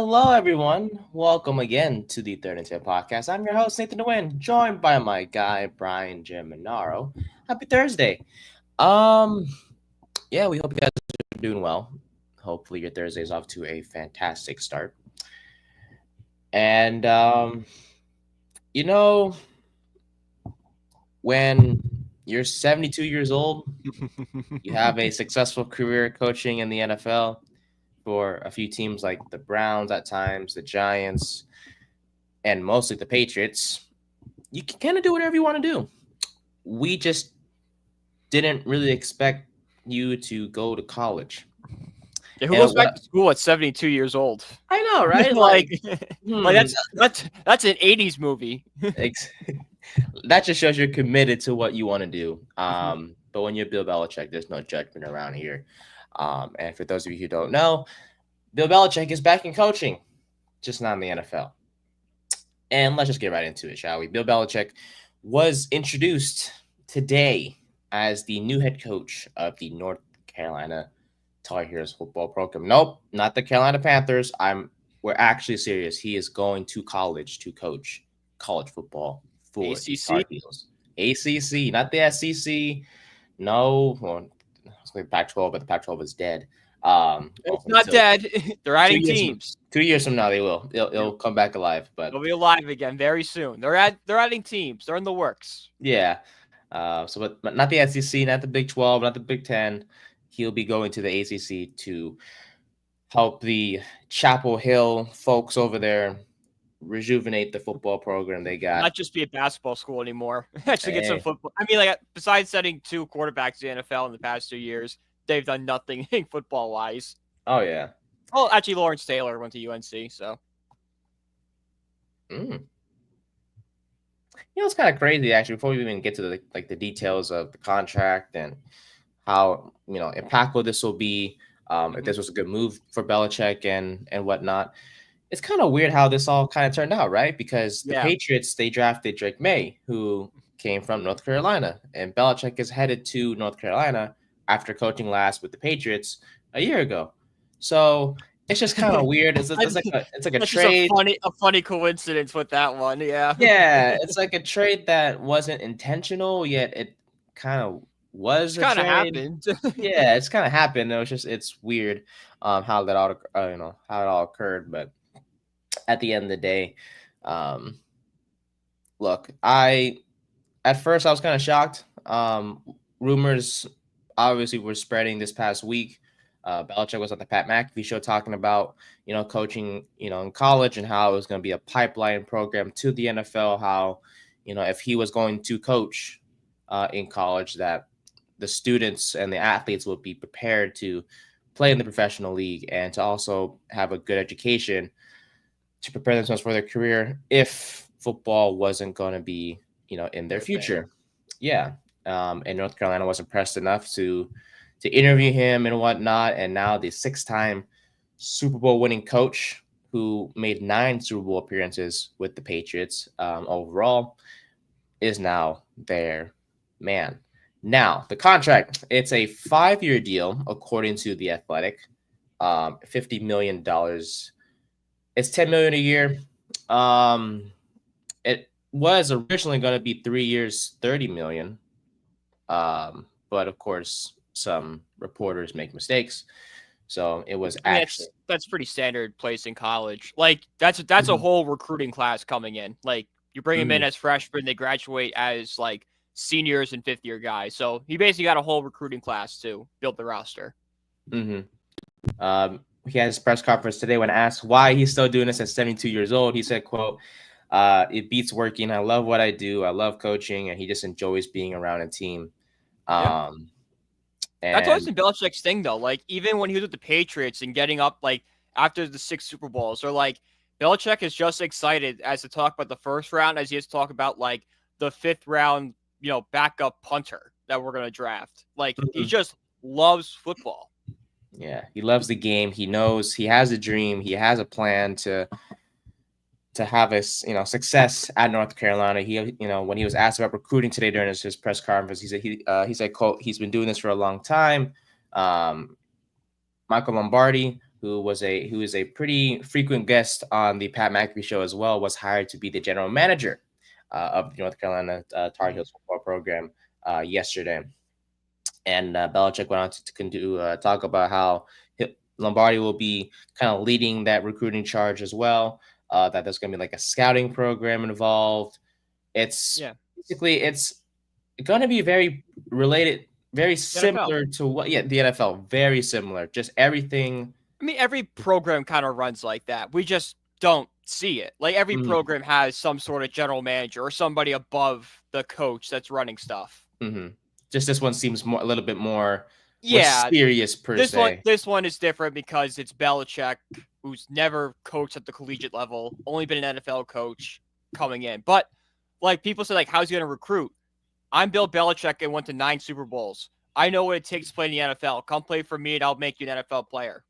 Hello, everyone. Welcome again to the Third and 10 podcast. I'm your host, Nathan Nguyen, joined by my guy, Brian Germinaro. Happy Thursday. Um, yeah, we hope you guys are doing well. Hopefully, your Thursday is off to a fantastic start. And, you know, when you're 72 years old, you have a successful career coaching in the NFL for a few teams like the Browns at times, the Giants, and mostly the Patriots. You can kind of do whatever you want to do. We just didn't really expect you to go to college. Yeah, who And goes what back to school at 72 years old? I know, right? like, like Hmm, that's an 80s movie. ex- that just shows you're committed to what you want to do. But when you're Bill Belichick, there's no judgment around here. And for those of you who don't know, Bill Belichick is back in coaching, just not in the NFL. And let's just get right into it, shall we? Bill Belichick was introduced today as the new head coach of the North Carolina Tar Heels football program. Nope, not the Carolina Panthers. We're actually serious. He is going to college to coach college football for the Tar ACC. Heels. ACC, not the SEC. No, well, it's like Pac-12, but the Pac-12 is dead. It's not Until dead. They're two adding years from teams. 2 years from now, they will. It'll come back alive. But They'll be alive again very soon. They're adding teams. They're in the works. yeah. But not the SEC, not the Big 12, not the Big 10. He'll be going to the ACC to help the Chapel Hill folks over there rejuvenate the football program they got. Not just be a basketball school anymore. Actually get some Hey. football. I mean, besides sending 2 quarterbacks to the NFL in the past 2 years, they've done nothing football wise. Oh yeah. Oh, actually, Lawrence Taylor went to UNC. So Mm. It's kind of crazy actually. Before we even get to the details of the contract and how impactful this will be, if this was a good move for Belichick and whatnot. It's kind of weird how this all kind of turned out, right? Because the Patriots, they drafted Drake May, who came from North Carolina, and Belichick is headed to North Carolina after coaching last with the Patriots a year ago. So it's just kind of weird. It's like a trade. A funny coincidence with that one. Yeah. Yeah, it's like a trade that wasn't intentional, yet it kind of was a Kind of trade. happened. Yeah, it's kind of happened. It's weird how that all how it all occurred, but at the end of the day, look, at first I was kind of shocked. Rumors obviously were spreading this past week. Belichick was on the Pat McAfee show talking about coaching in college and how it was going to be a pipeline program to the NFL. How if he was going to coach in college, that the students and the athletes would be prepared to play in the professional league and to also have a good education to prepare themselves for their career if football wasn't going to be, in their future. Yeah. And North Carolina was impressed enough to interview him and whatnot. And now the 6-time Super Bowl winning coach who made 9 Super Bowl appearances with the Patriots overall is now their man. Now, the contract, it's a 5-year deal, according to The Athletic, $50 million. It's $10 million a year. It was originally going to be 3 years, $30 million. But of course, some reporters make mistakes. So it was actually that's pretty standard place in college. Like that's a whole recruiting class coming in. Like you bring them in as freshmen, they graduate as like seniors and 5th-year guys. So he basically got a whole recruiting class to build the roster. He had his press conference today when asked why he's still doing this at 72 years old. He said, quote, it beats working. I love what I do. I love coaching. And he just enjoys being around a team. That's always been Belichick's thing, though. Like, even when he was with the Patriots and getting up, like, after the 6 Super Bowls, or, like, Belichick is just excited as to talk about the first round as he is to talk about, like, the 5th round, backup punter that we're going to draft. Like, he just loves football. Yeah, he loves the game. He knows he has a dream. He has a plan to have his success at North Carolina. He when he was asked about recruiting today during his press conference, he said quote, he's been doing this for a long time. Michael Lombardi, who is a pretty frequent guest on the Pat McAfee show as well, was hired to be the general manager of the North Carolina Tar Heels football program yesterday. And Belichick went on to talk about how Lombardi will be kind of leading that recruiting charge as well. That there's going to be like a scouting program involved. It's basically it's going to be very related, very similar to what the NFL, very similar. Just everything. I mean, every program kind of runs like that. We just don't see it. Like every program has some sort of general manager or somebody above the coach that's running stuff. Just this one seems a little bit more serious per se. This one is different because it's Belichick, who's never coached at the collegiate level, only been an NFL coach coming in. But like people say, like, how's he going to recruit? I'm Bill Belichick and went to 9 Super Bowls. I know what it takes to play in the NFL. Come play for me and I'll make you an NFL player.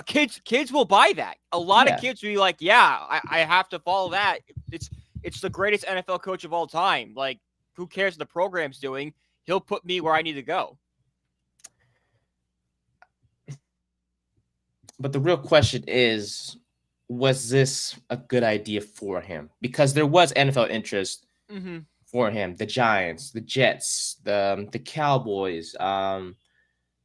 Kids will buy that. A lot of kids will be like, yeah, I have to follow that. It's the greatest NFL coach of all time. Like, who cares what the program's doing? He'll put me where I need to go. But the real question is, was this a good idea for him? Because there was NFL interest for him. The Giants, the Jets, the Cowboys, the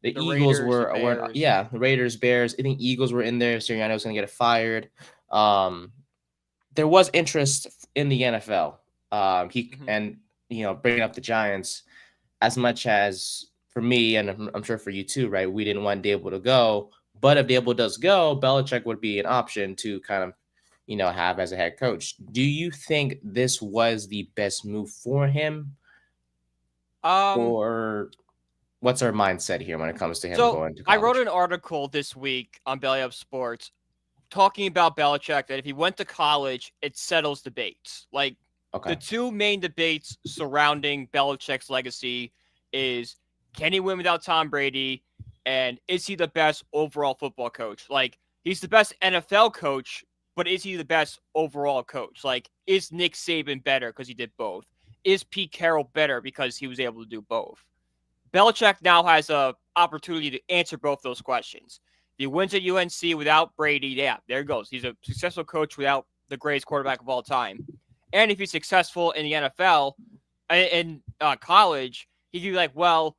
Eagles were the Raiders, Bears. I think Eagles were in there. Sirianni was going to get fired. There was interest in the NFL. And bringing up the Giants, as much as for me, and I'm sure for you too, right? We didn't want Dable to go, but if Dable does go, Belichick would be an option to kind of, have as a head coach. Do you think this was the best move for him? Or what's our mindset here when it comes to him going to college? I wrote an article this week on Belly Up Sports talking about Belichick, that if he went to college, it settles debates. Like, the two main debates surrounding Belichick's legacy is, can he win without Tom Brady, and is he the best overall football coach? Like, he's the best NFL coach, but is he the best overall coach? Like, is Nick Saban better because he did both? Is Pete Carroll better because he was able to do both? Belichick now has an opportunity to answer both those questions. If he wins at UNC without Brady, there he goes. He's a successful coach without the greatest quarterback of all time. And if he's successful in the NFL, in college, he could be like, well,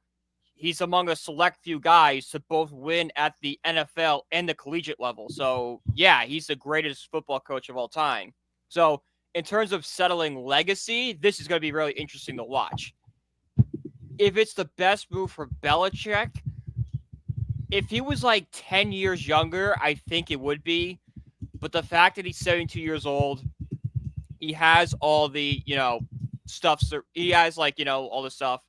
he's among a select few guys to both win at the NFL and the collegiate level. So, yeah, he's the greatest football coach of all time. So, in terms of settling legacy, this is going to be really interesting to watch. If it's the best move for Belichick, if he was like 10 years younger, I think it would be. But the fact that he's 72 years old, he has all the, stuff. So he has all the stuff.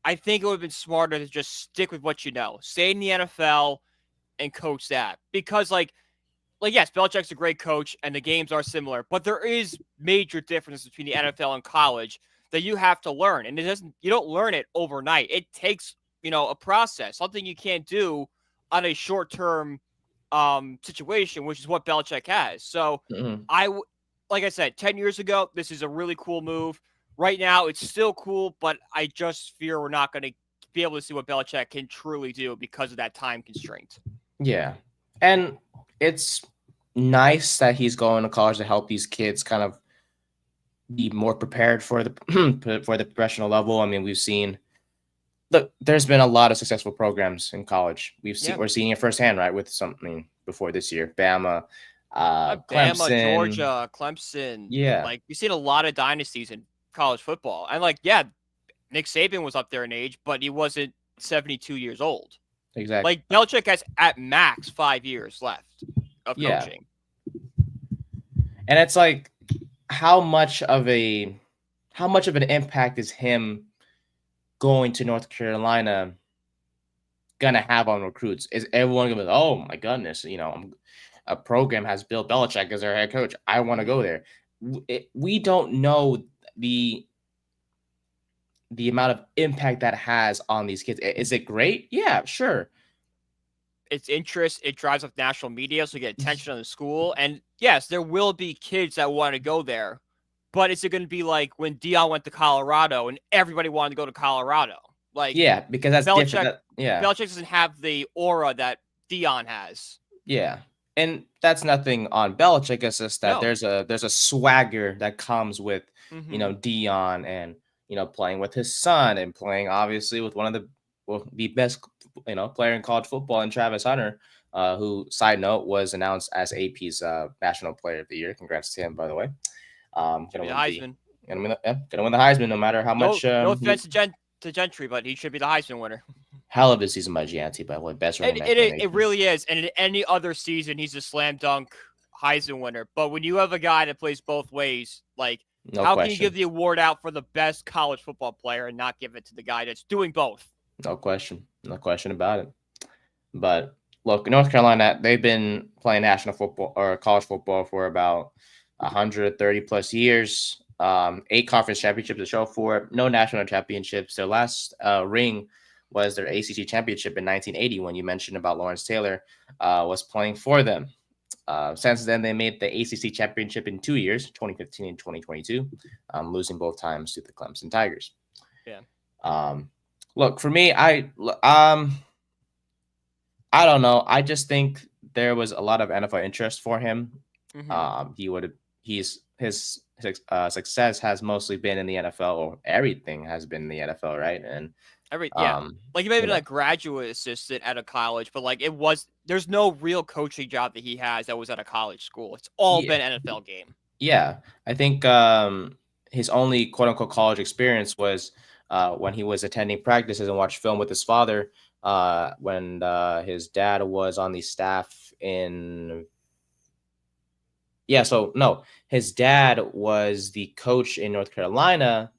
I think it would have been smarter to just stick with what you know. Stay in the NFL and coach that. Because yes, Belichick's a great coach and the games are similar, but there is major difference between the NFL and college that you have to learn. And you don't learn it overnight. It takes, a process, something you can't do on a short-term situation, which is what Belichick has. So like I said, 10 years ago, this is a really cool move. Right now, it's still cool, but I just fear we're not going to be able to see what Belichick can truly do because of that time constraint. Yeah. And it's nice that he's going to college to help these kids kind of be more prepared for the professional level. I mean, we've seen there's been a lot of successful programs in college. We're seeing it firsthand, right? With something before this year, Bama, Clemson, Georgia, Clemson. Yeah. We've seen a lot of dynasties in college football. And Nick Saban was up there in age, but he wasn't 72 years old. Exactly. Belichick has at max 5 years left of coaching. And it's like, how much of an impact is him going to North Carolina gonna have on recruits? Is everyone gonna be like, oh my goodness, a program has Bill Belichick as their head coach, I want to go there? We don't know the amount of impact that has on these kids. Is it great? Yeah, sure. It's interest. It drives up national media, so you get attention on the school. And yes, there will be kids that want to go there. But is it going to be like when Deion went to Colorado and everybody wanted to go to Colorado? Because that's Belichick, different. Belichick doesn't have the aura that Dion has. Yeah. And that's nothing on Belichick. It's just that No. there's a swagger that comes with, Mm-hmm. Dion and, playing with his son and playing obviously with one of the best, player in college football and Travis Hunter, who, side note, was announced as AP's National Player of the Year. Congrats to him, by the way. Should Gonna be the win the Heisman. gonna win the Heisman no matter how No, much no offense to Gentry, but he should be the Heisman winner. hell of a season by Gianti, by the way, best running It, back in the it, it nation. really is. And in any other season, he's a slam dunk Heisman winner. But when you have a guy that plays both ways, like, No how can you give question. the award out for the best college football player and not give it to the guy that's doing both? No question. No question about it. But look, North Carolina, they've been playing national football or college football for about 130 plus years. 8 conference championships to show for it. No national championships. Their last ring was their ACC championship in 1980 when you mentioned about Lawrence Taylor was playing for them. Since then, they made the ACC championship in 2 years, 2015 and 2022, losing both times to the Clemson Tigers. Yeah. Look, for me, I don't know. I just think there was a lot of NFL interest for him. Mm-hmm. His success has mostly been in the NFL, or everything has been in the NFL, right? And Yeah. um, Like, he may have you been know, a graduate assistant at a college, but like, there's no real coaching job that he has that was at a college school. It's all yeah, been NFL game. yeah. I think his only quote unquote college experience was when he was attending practices and watched film with his father when his dad was on the staff in. Yeah, so no, his dad was the coach in North Carolina,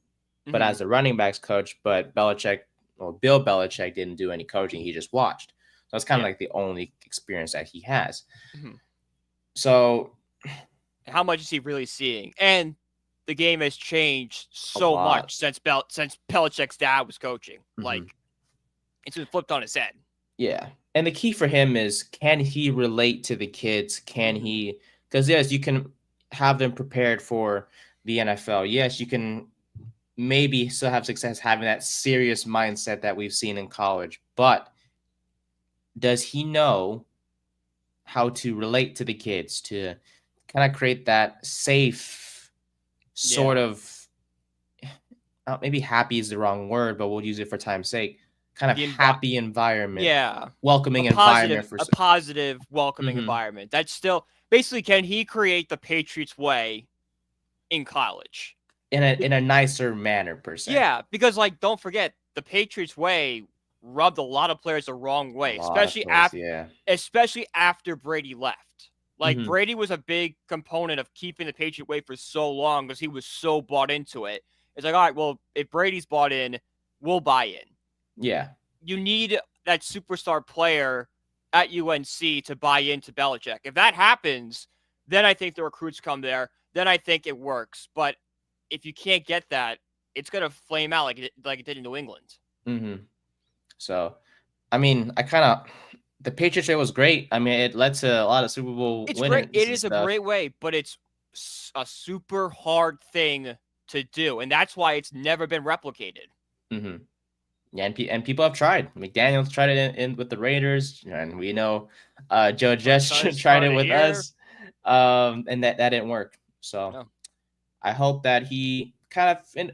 but Mm-hmm. as the running backs coach, but Bill Belichick didn't do any coaching. He just watched. So it's kind of Yeah. like the only experience that he has. Mm-hmm. So How much is he really seeing? And the game has changed a so lot. much since Belichick's dad was coaching. Mm-hmm. Like, it's been flipped on its head. Yeah. And the key for him is, can he relate to the kids? Can Mm-hmm. he, because yes, you can have them prepared for the NFL. Yes, you can maybe still have success having that serious mindset that we've seen in college, but does he know how to relate to the kids to kind of create that safe sort Yeah. of maybe happy is the wrong word, but we'll use it for time's sake, kind of happy environment, Yeah. welcoming environment for A positive, welcoming mm-hmm. environment. That's still basically, can he create the Patriots way in college? in a nicer manner per se. Yeah, because like, don't forget, the Patriots way rubbed a lot of players the wrong A way, lot of plays, yeah. especially after Brady left. Like, Mm-hmm. Brady was a big component of keeping the Patriot way for so long because he was so bought into it. It's like, all right, well, if Brady's bought in, we'll buy in. Yeah. You need that superstar player at UNC to buy into Belichick. If that happens, then I think the recruits come there. Then I think it works. But if you can't get that, it's gonna flame out like it did in New England. Mm-hmm. So, I mean, the Patriots way was great. I mean, it led to a lot of Super Bowl It's great. winnings It and is a stuff. great way, but it's a super hard thing to do, and that's why it's never been replicated. Mm-hmm. Yeah, and people have tried. McDaniels tried it in with the Raiders, and we know Joe Judge tried it with us, and that didn't work. So No. I hope that he kind of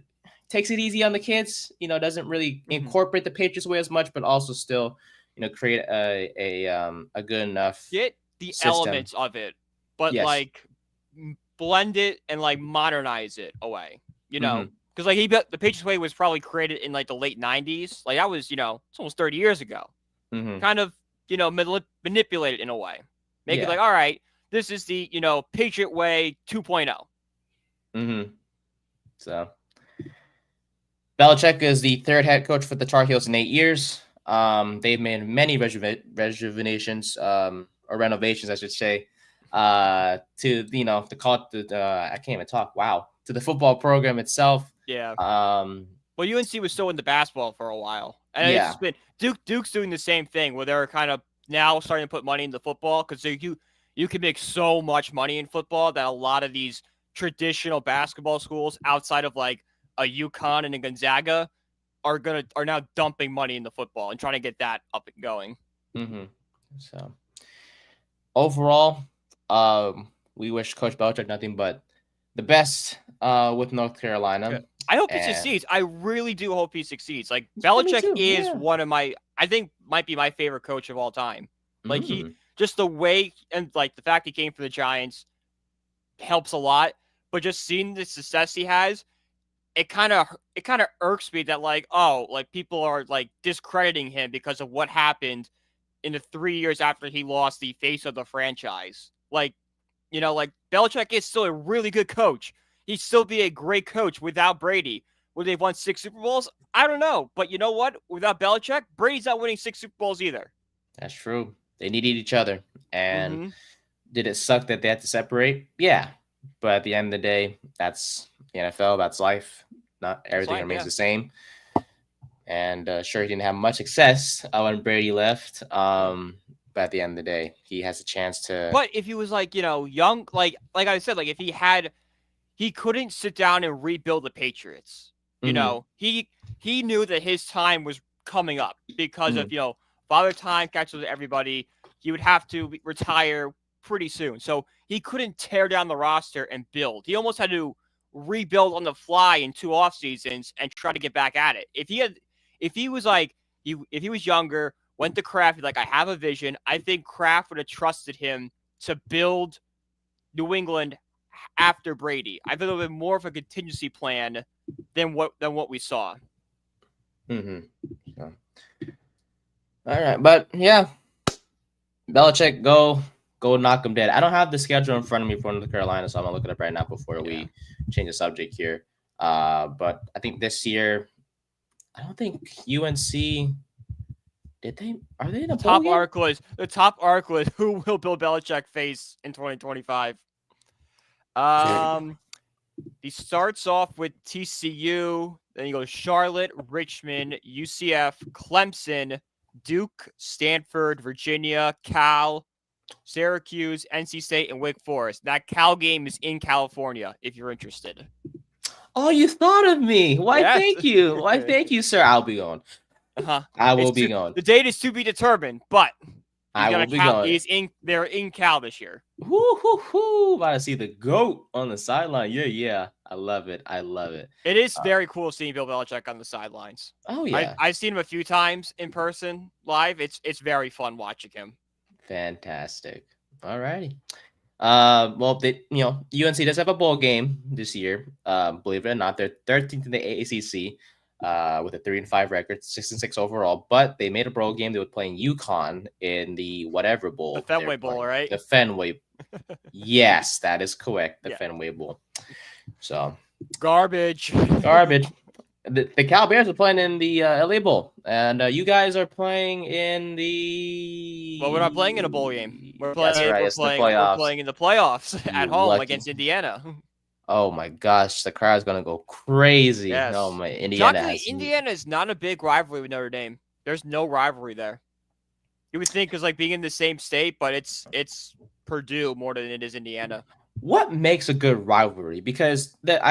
takes it easy on the kids. Doesn't really incorporate the Patriots way as much, but also still, create a good enough Get the system. elements of it, but Yes. like, blend it and like modernize it away. Mm-hmm. Because like, the Patriots way was probably created in like the late 90s. Like, that was, it's almost 30 years ago. Mm-hmm. Kind of, manipulate it in a way. Make it like, all right, this is the, Patriot way 2.0. Mm-hmm. So Belichick is the third head coach for the Tar Heels in 8 years. They've made many rejuvenations, or renovations, I should say, to call it I can't even talk. Wow, to the football program itself. Yeah. Well, UNC was still into basketball for a while, and it's been Duke's doing the same thing where they're kind of now starting to put money into football because you can make so much money in football that a lot of these traditional basketball schools outside of like a UConn and a Gonzaga are now dumping money into football and trying to get that up and going. Mm-hmm. So overall, we wish Coach Belichick nothing but the best with North Yeah. Carolina. I hope he And succeeds. I really do hope he succeeds. Like yeah, me Belichick too. is Yeah. one of my, I think might be my favorite coach of all time. Like he Mm. just the way and like the fact he came from the Giants helps a lot. But just seeing the success he has, it kind of irks me that like like people are like discrediting him because of what happened in the 3 years after he lost the face of the franchise. Like Belichick is still a really good coach. He'd still be a great coach without Brady. Would they've won 6 Super Bowls? I don't know. But you know what? Without Belichick, Brady's not winning 6 Super Bowls either. That's true. They needed each other. And Mm-hmm. did it suck that they had to separate? Yeah. But at the end of the day, that's the NFL. That's life. Not That's everything fine, remains yeah. the same. And sure, he didn't have much success when Brady left. But at the end of the day, he has a chance to. But if he was like, young, like I said, like if he couldn't sit down and rebuild the Patriots. Mhm, He knew that his time was coming up because of mhm. father time catches everybody. He would have to retire pretty soon, so he couldn't tear down the roster and build. He almost had to rebuild on the fly in 2 off seasons and try to get back at it. If he was like if he was younger, went to Kraft, like I have a vision. I think Kraft would have trusted him to build New England after Brady. I think it would have been more of a contingency plan than what we saw. Mhm. So, all right, but yeah, Belichick, go knock him dead. I don't have the schedule in front of me for North Carolina, so I'm gonna look it up right now before Yeah. we change the subject here. But I think this year, I don't think UNC did they are they in a The bowl top game? article is the top article is who will Bill Belichick face in 2025. Um, he starts off with TCU, then he goes Charlotte, Richmond, UCF, Clemson, Duke, Stanford, Virginia, Cal, Syracuse, NC State, and Wake Forest. That Cal game is in California if you're interested. Oh, you thought of me. Why? Yes. Thank you. Why? Thank you, sir. I'll be going. Uh-huh. I will It's be to going. the date is to be determined, but he's I gonna will be Cal. going. They're in Cal this year. Whoo, hoo, hoo. About to see the goat on the sideline. Yeah, yeah. I love it. I love it. It is Uh, very cool seeing Bill Belichick on the sidelines. oh I yeah, I've seen him a few times in person live. It's very fun watching him. fantastic. All righty. Well, UNC does have a bowl game this year. Believe it or not, they're 13th in the AACC, with a 3-5 record, 6-6 overall. But they made a bowl game. They were playing UConn in the whatever The bowl they're Fenway Bowl, playing. right? The Fenway. Yes, that is correct. The Yeah. Fenway Bowl. So Garbage. garbage. The Cal Bears are playing in the LA Bowl, and you guys are playing in the. Well, we're not playing in a bowl game. That's right. We're It's the playing we're playoffs. playing in the playoffs You at home lucky. against Indiana. Oh my gosh, the crowd's gonna go crazy. Yes. Oh my, Indiana Shockingly, has. Indiana is not a big rivalry with Notre Dame. There's no rivalry there. You would think because like being in the same state, but it's Purdue more than it is Indiana. What makes a good rivalry? Because there's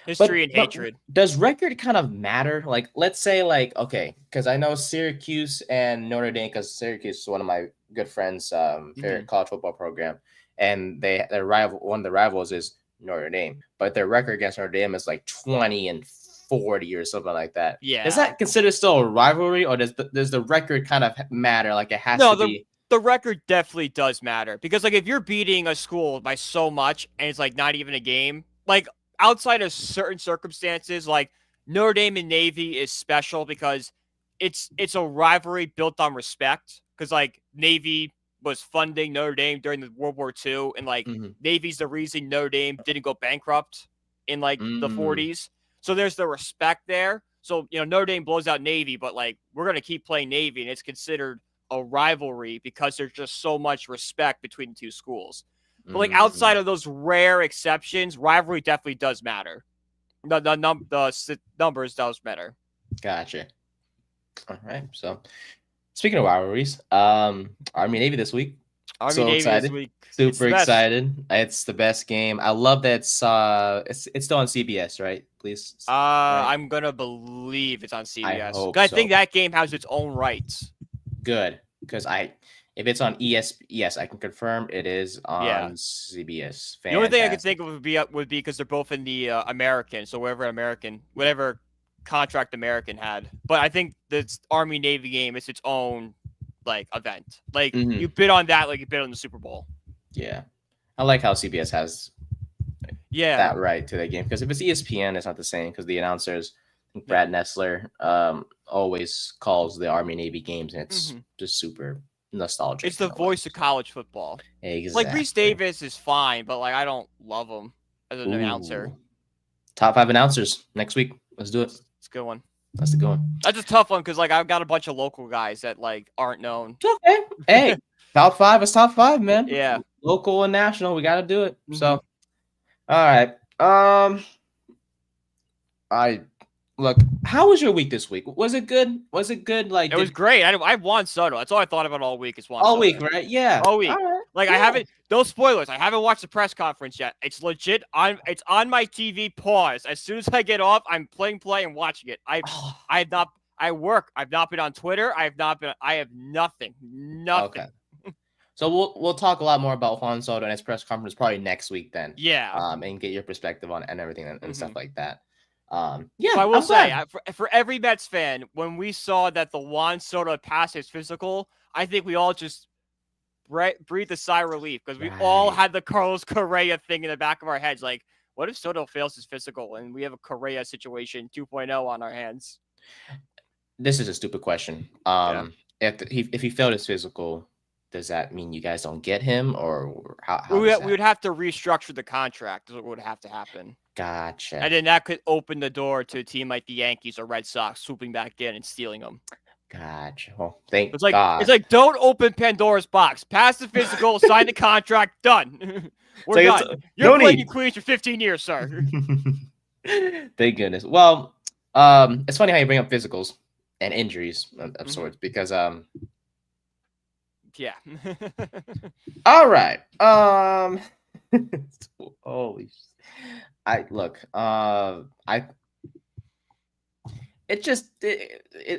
History and but hatred. does record kind of matter? Like, let's say, like, okay, because I know Syracuse and Notre Dame, because Syracuse is one of my good friends' favorite college football program, and their rival, one of the rivals is Notre Dame, but their record against Notre Dame is like 20-40 or something like that. Yeah. Is that considered still a rivalry, or does the record kind of matter? Like, it has to be. The record definitely does matter because like if you're beating a school by so much and it's like not even a game, like outside of certain circumstances, like Notre Dame and Navy is special because it's a rivalry built on respect. Because like Navy was funding Notre Dame during the World War II, and like Navy's the reason Notre Dame didn't go bankrupt in like the 40s. So there's the respect there. So Notre Dame blows out Navy, but like we're gonna keep playing Navy, and it's considered a rivalry because there's just so much respect between the two schools. But like outside of those rare exceptions, rivalry definitely does matter. The numbers does matter. Gotcha. All right. So speaking of rivalries, Army Navy this week. Army so Navy excited. this week. Super excited. It's the best game. I love that it's still on CBS, right? Please. Right? I'm gonna believe it's on CBS. I hope I so. think that game has its own rights. Good, because if it's on yes, I can confirm it is Yeah. on CBS. The only thing I could Fantastic. think of would be because they're both in the American, so whatever contract American had. But I think the Army Navy game is its own like event. Like you bid on that, like you bid on the Super Bowl. Yeah, I like how CBS has Yeah. that right to that game, because if it's ESPN, it's not the same, because the announcers, I think Brad Nessler, always calls the Army Navy games, and it's just super nostalgic. It's the voice of college football. Exactly. Like Reese Davis is fine, but like I don't love him as an announcer. Top 5 announcers next week. Let's do it. It's a good one. That's the good one. That's a tough one because like I've got a bunch of local guys that like aren't known. Okay. Hey, top 5 is top 5, man. Yeah. Local and national, we got to do it. So, all right. Look, how was your week this week? Was it good? Like it was great. I Juan Soto. That's all I thought about all week is Juan Soto. All week, right? Yeah. All week. All right. Like I haven't. No spoilers. I haven't watched the press conference yet. It's legit. It's on my TV. Pause. As soon as I get off, I'm playing play and watching it. I have not. I work. I've not been on Twitter. I have nothing. Nothing. Okay. So we'll talk a lot more about Juan Soto and his press conference probably next week then. Yeah. And get your perspective on and everything and stuff like that. Yeah. But I will say, for every Mets fan, when we saw that the Juan Soto passed his physical, I think we all just breathed a sigh of relief because we all had the Carlos Correa thing in the back of our heads. Like, what if Soto fails his physical and we have a Correa situation 2.0 on our hands? This is a stupid question. If he failed his physical, does that mean you guys don't get him, or how we would have to restructure the contract? Is what would have to happen. Gotcha. And then that could open the door to a team like the Yankees or Red Sox swooping back in and stealing them. Gotcha. Well, thank God. God. It's like, don't open Pandora's box. Pass the physical, sign the contract, done. We're done. You're playing in Queens for 15 years, sir. Thank goodness. Well, it's funny how you bring up physicals and injuries of sorts, because yeah. All right. Holy.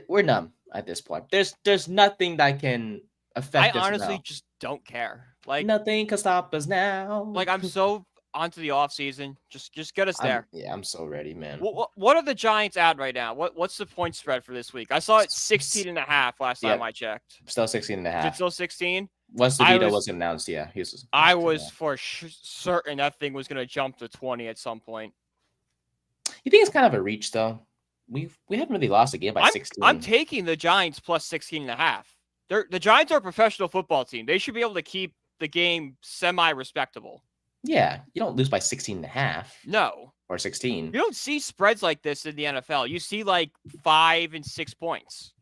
We're numb at this point. There's nothing that can affect us. I honestly just don't care. Like, nothing can stop us now. Like, I'm so onto the off season. Just get us there. I'm so ready, man. What are the Giants at right now? What's the point spread for this week? I saw it 16.5 last time I checked. Still 16.5. Is it still 16? Once the veto was announced, yeah. I was for certain that thing was going to jump to 20 at some point. You think it's kind of a reach, though? We haven't really lost a game by 16. I'm taking the Giants plus 16.5. The Giants are a professional football team. They should be able to keep the game semi-respectable. Yeah, you don't lose by 16.5. No. Or 16. You don't see spreads like this in the NFL. You see like 5 and 6 points.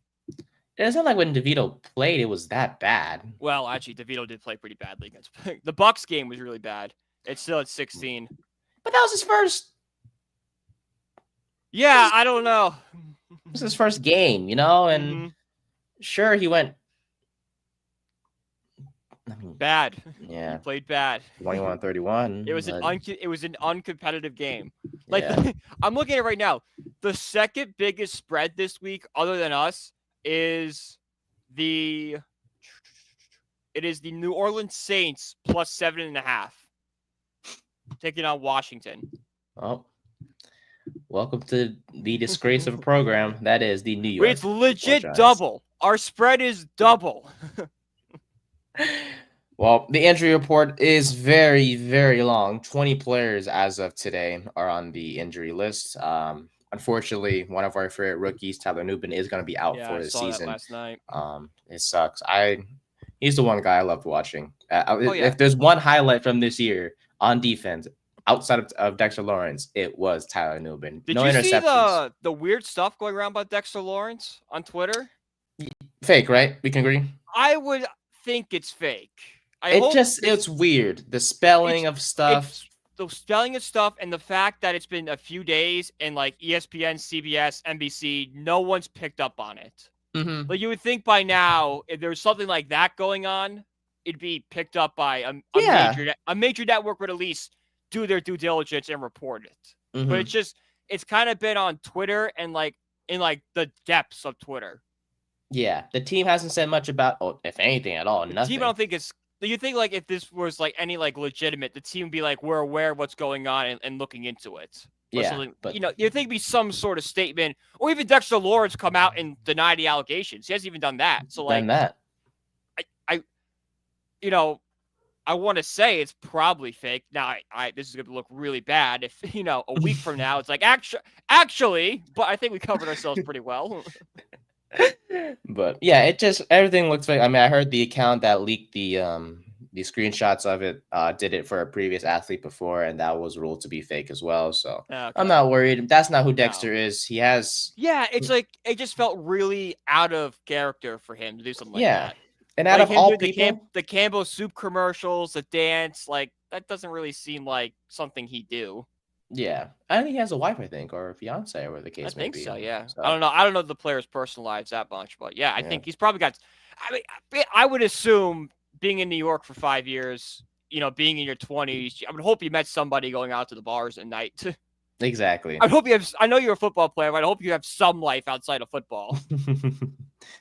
It's not like when DeVito played, it was that bad. Well, actually, DeVito did play pretty badly against the Bucs game was really bad. It's still at 16. But that was his first. Yeah, I don't know. It was his first game, and sure, he went. Bad. Yeah, he played bad. 21-31. It was an uncompetitive game. Like I'm looking at it right now. The second biggest spread this week, other than us, is the New Orleans Saints plus 7.5, taking on Washington. Oh, welcome to the disgrace of a program that is the New York. It's legit double. Our spread is double. Well, the injury report is very, very long. 20 players as of today are on the injury list. Unfortunately, one of our favorite rookies, Tyler Nubin, is going to be out for the season. That last night. It sucks. He's the one guy I loved watching. If there's one highlight from this year on defense outside of Dexter Lawrence, it was Tyler Nubin. Did you see the weird stuff going around about Dexter Lawrence on Twitter? Fake, right? We can agree. I would think it's fake. It's weird. The spelling of stuff. The spelling of stuff and the fact that it's been a few days and like ESPN, CBS, NBC, no one's picked up on it. Like you would think by now, if there was something like that going on, it'd be picked up by a major network would at least do their due diligence and report it. But it's kind of been on Twitter and like in like the depths of Twitter. Yeah, the team hasn't said much about, if anything at all, The team, I nothing. don't think is. Do you think like if this was like any like legitimate, the team would be like, we're aware of what's going on and looking into it or Yeah, something? but You think it'd be some sort of statement, or even Dexter Lawrence come out and deny the allegations. He hasn't even done that. So then like, that. I you know, I want to say it's probably fake. Now, this is going to look really bad if a week from now it's like actually, but I think we covered ourselves pretty well. But yeah, it just everything looks like. I mean, I heard the account that leaked the screenshots of it did it for a previous athlete before, and that was ruled to be fake as well. So I'm Okay. not worried. That's not who No. Dexter is. He has Yeah, it's like it just felt really out of character for him to do something like yeah, that. and out Like of him all doing people, the Campbell soup commercials, the dance, like that doesn't really seem like something he'd do. yeah, I think he has a wife, I think, or a fiance, or the I case may think be. so, yeah. I So don't know. I don't know the players' personal lives that much, but yeah, I yeah, think he's probably got. I mean, I would assume being in New York for 5 years, being in your 20s, I would hope you met somebody going out to the bars at night. exactly. I hope you have. I know you're a football player, but I hope you have some life outside of football.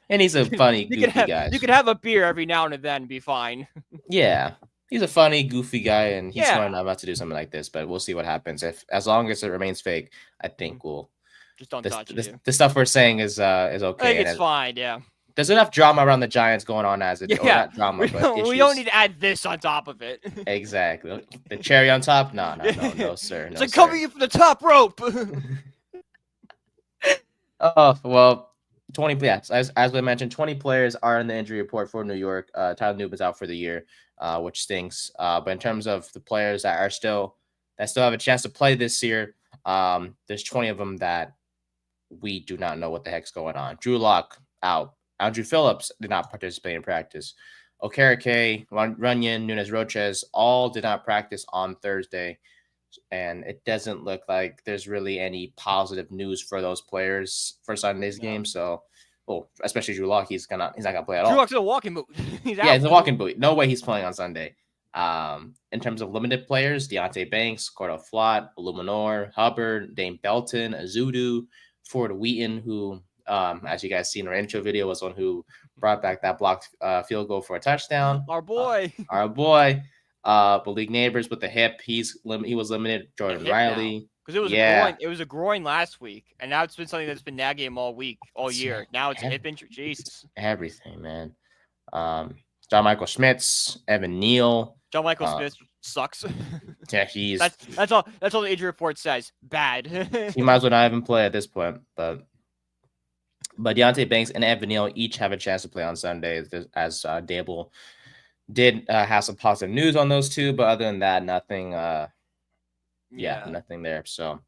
And he's a funny, You could goofy have guy. you could have a beer every now and then and be fine. Yeah, he's a funny, goofy guy, and he's smart Yeah, enough not to do something like this. But we'll see what happens. If as long as it remains fake, I think we'll just don't this touch it. this Yeah. the stuff we're saying is I think okay, and it's fine. Yeah. there's enough drama around the Giants going on as it, or Yeah. not drama, We but don't, we don't issues. need to add this on top of it. Exactly, the cherry on top. No, no, no, Yeah. no, sir, It's no, like cover sir. you from the top rope. Oh well, 20. Yes, as we mentioned, 20 players are in the injury report for New York. Tyler Newton's out for the year, which stinks. But in terms of the players that still have a chance to play this year, there's 20 of them that we do not know what the heck's going on. Drew Lock out. Andrew Phillips did not participate in practice. Okereke, Runyon, Nunez Roches all did not practice on Thursday. And it doesn't look like there's really any positive news for those players for Sunday's No. game. So, well, especially Drew Lock, he's not gonna play at Drew all. Lock's in a walking boot. He's Yeah, out. he's a walking boot. No way he's playing on Sunday. In terms of limited players, Deontay Banks, Cordell Flott, Illuminor, Hubbard, Dane Belton, Azudu, Ford Wheaton, who, as you guys seen in our intro video, was one who brought back that blocked field goal for a touchdown. Our boy. Our boy, but league neighbors with the hip, he was limited. A Jordan hip now. Riley, Because it was a yeah, groin. It was a groin last week, and now it's been something that's been nagging him all week, all it's year. Now it's a hip injury. Jesus. everything, man. Um, John Michael Schmitz, Evan Neal. John Michael Uh, Smith sucks. yeah, he's that's all. That's all the injury report says. Bad. he might as well not even play at this point. But Deontay Banks and Evan Neal each have a chance to play on Sunday, as Dable did have some positive news on those two, but other than that, nothing. Yeah, Yeah. nothing there. So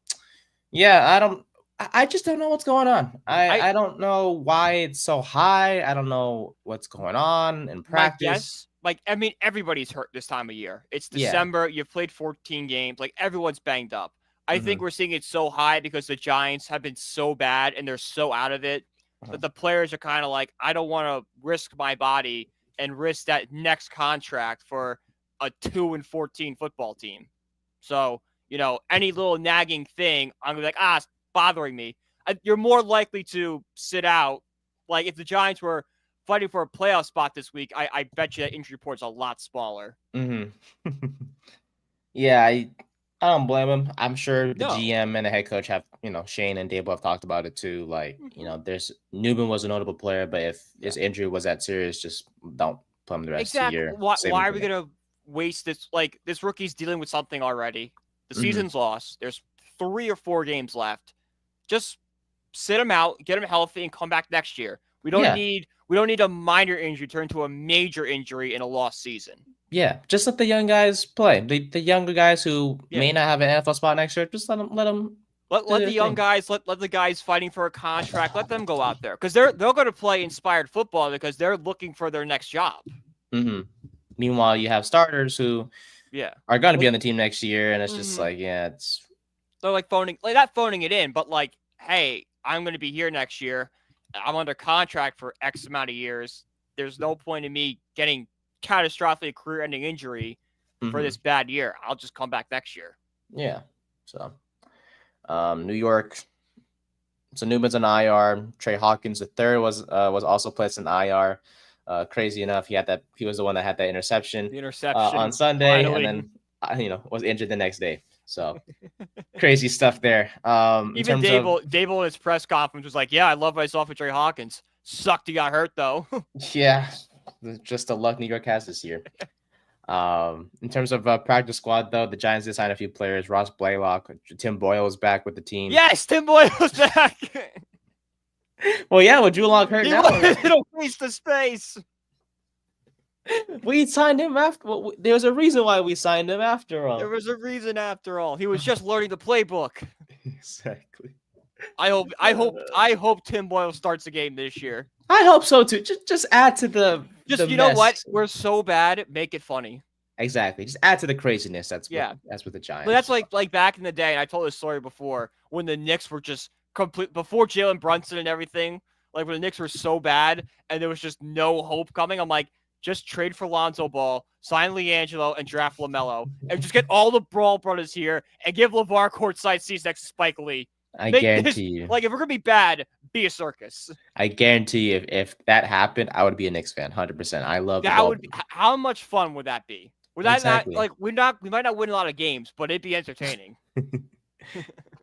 yeah, I just don't know what's going on. I don't know why it's so high. I don't know what's going on in My practice. guess, like, I mean, everybody's hurt this time of year. It's Yeah. December. You've played 14 games. Like, everyone's banged up. I think Hmm. we're seeing it so high because the Giants have been so bad and they're so out of it that the players are kind of like, I don't want to risk my body and risk that next contract for a 2-14 football team. So, any little nagging thing, I'm gonna be like, it's bothering me. You're more likely to sit out. Like, if the Giants were fighting for a playoff spot this week, I bet you that injury report's a lot smaller. Hmm. Yeah, I don't blame him. I'm sure the No. GM and the head coach have, Shane and Dable have talked about it too. Like, there's Newman was a notable player, but if his injury was that serious, just don't play him the rest of the Exactly. year. Save him Why are for we gonna waste this? Like, this rookie's dealing with something already. The Mhm. season's lost. There's 3 or 4 games left. Just sit him out, get him healthy, and come back next year. We don't Yeah, need a minor injury turn to a major injury in a lost season. yeah. Just let the young guys play. The younger guys who Yeah. may not have an NFL spot next year, just let them do Let their the young thing. guys, let the guys fighting for a contract, let them go out there because they're going to play inspired football because they're looking for their next job. Hmm. Meanwhile, you have starters who Yeah, are going to be on the team next year, and it's just Mhm. like, yeah, it's They're like not phoning it in, but like, hey, I'm going to be here next year. I'm under contract for X amount of years. There's no point in me getting catastrophic career-ending injury for this bad year. I'll just come back next year. yeah. So, New York So Newman's on IR. Trey Hawkins the third was also placed in IR. Crazy enough, he was the one that had that interception The on interception, Sunday, and finally. then was injured the next day. So crazy stuff there. In Even terms of Dable in his press conference was like, "Yeah, I love what I saw for Trey Hawkins. Sucked he got hurt though." yeah, just the luck New York has this year. In terms of practice squad, though, the Giants did sign a few players. Ross Blaylock, Tim Boyle is back with the team. Yes, Tim Boyle's back. Well, yeah, with Drew Lock hurt He now, wanted a waste of space. we signed him after. Well, there was a reason why we signed him after all. There was a reason after all. He was just learning the playbook. Exactly. I hope Tim Boyle starts the game this year. I hope so too. Just add to the You mess. know what? We're so bad. Make it funny. Exactly. Just add to the craziness. That's what the Giants. But that's like back in the day, and I told this story before, when the Knicks were just complete before Jalen Brunson and everything. Like when the Knicks were so bad and there was just no hope coming. I'm like, just trade for Lonzo Ball, sign LiAngelo, and draft LaMelo, and just get all the Brawl brothers here and give LeVar courtside seats next to Spike Lee. I guarantee you. Like, if we're gonna be bad, be a circus. I guarantee you, if that happened, I would be a Knicks fan, 100%. I love that. Would be, how much fun would that be? Would that exactly. not like we might not win a lot of games, but it'd be entertaining.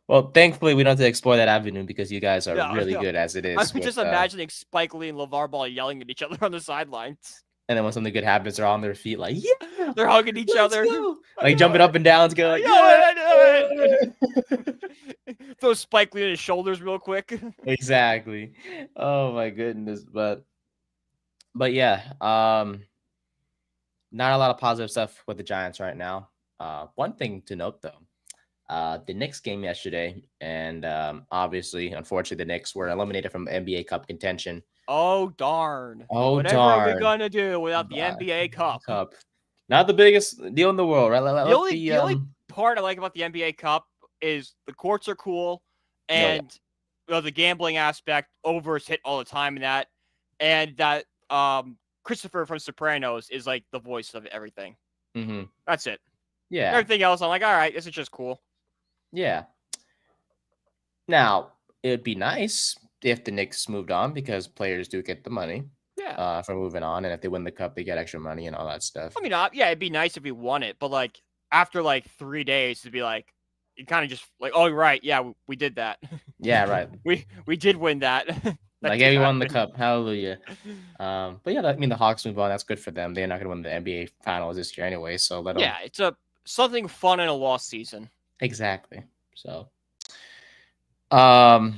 Well, thankfully, we don't have to explore that avenue because you guys are really good as it is. I'm just imagining Spike Lee and LeVar Ball yelling at each other on the sidelines. And then when something good happens, they're on their feet like, yeah, they're hugging each other, like jumping up and down together, like, throw Spike Lee on his shoulders real quick. Exactly. Oh my goodness, but yeah, not a lot of positive stuff with the Giants right now. One thing to note though, the Knicks game yesterday, and obviously, unfortunately, the Knicks were eliminated from NBA Cup contention. Oh darn! Whatever are we gonna do without the NBA Cup? Not the biggest deal in the world, right? The only part I like about the NBA Cup is the courts are cool, and the gambling aspect is hit all the time in that, and that Christopher from Sopranos is like the voice of everything. Mm-hmm. That's it. Yeah. Everything else, I'm like, all right, this is just cool. Yeah. Now, it would be nice if the Knicks moved on because players do get the money. Yeah. For moving on, and if they win the cup, they get extra money and all that stuff. I mean, yeah, it'd be nice if we won it, but like after like 3 days to be like, you kind of just like, oh right, yeah, we did that. Yeah, right. we did win that. Like, yeah, we won the cup. Hallelujah. But yeah, I mean, the Hawks move on. That's good for them. They're not going to win the NBA Finals this year anyway. So let them. Yeah, it's something fun in a lost season. Exactly. So, but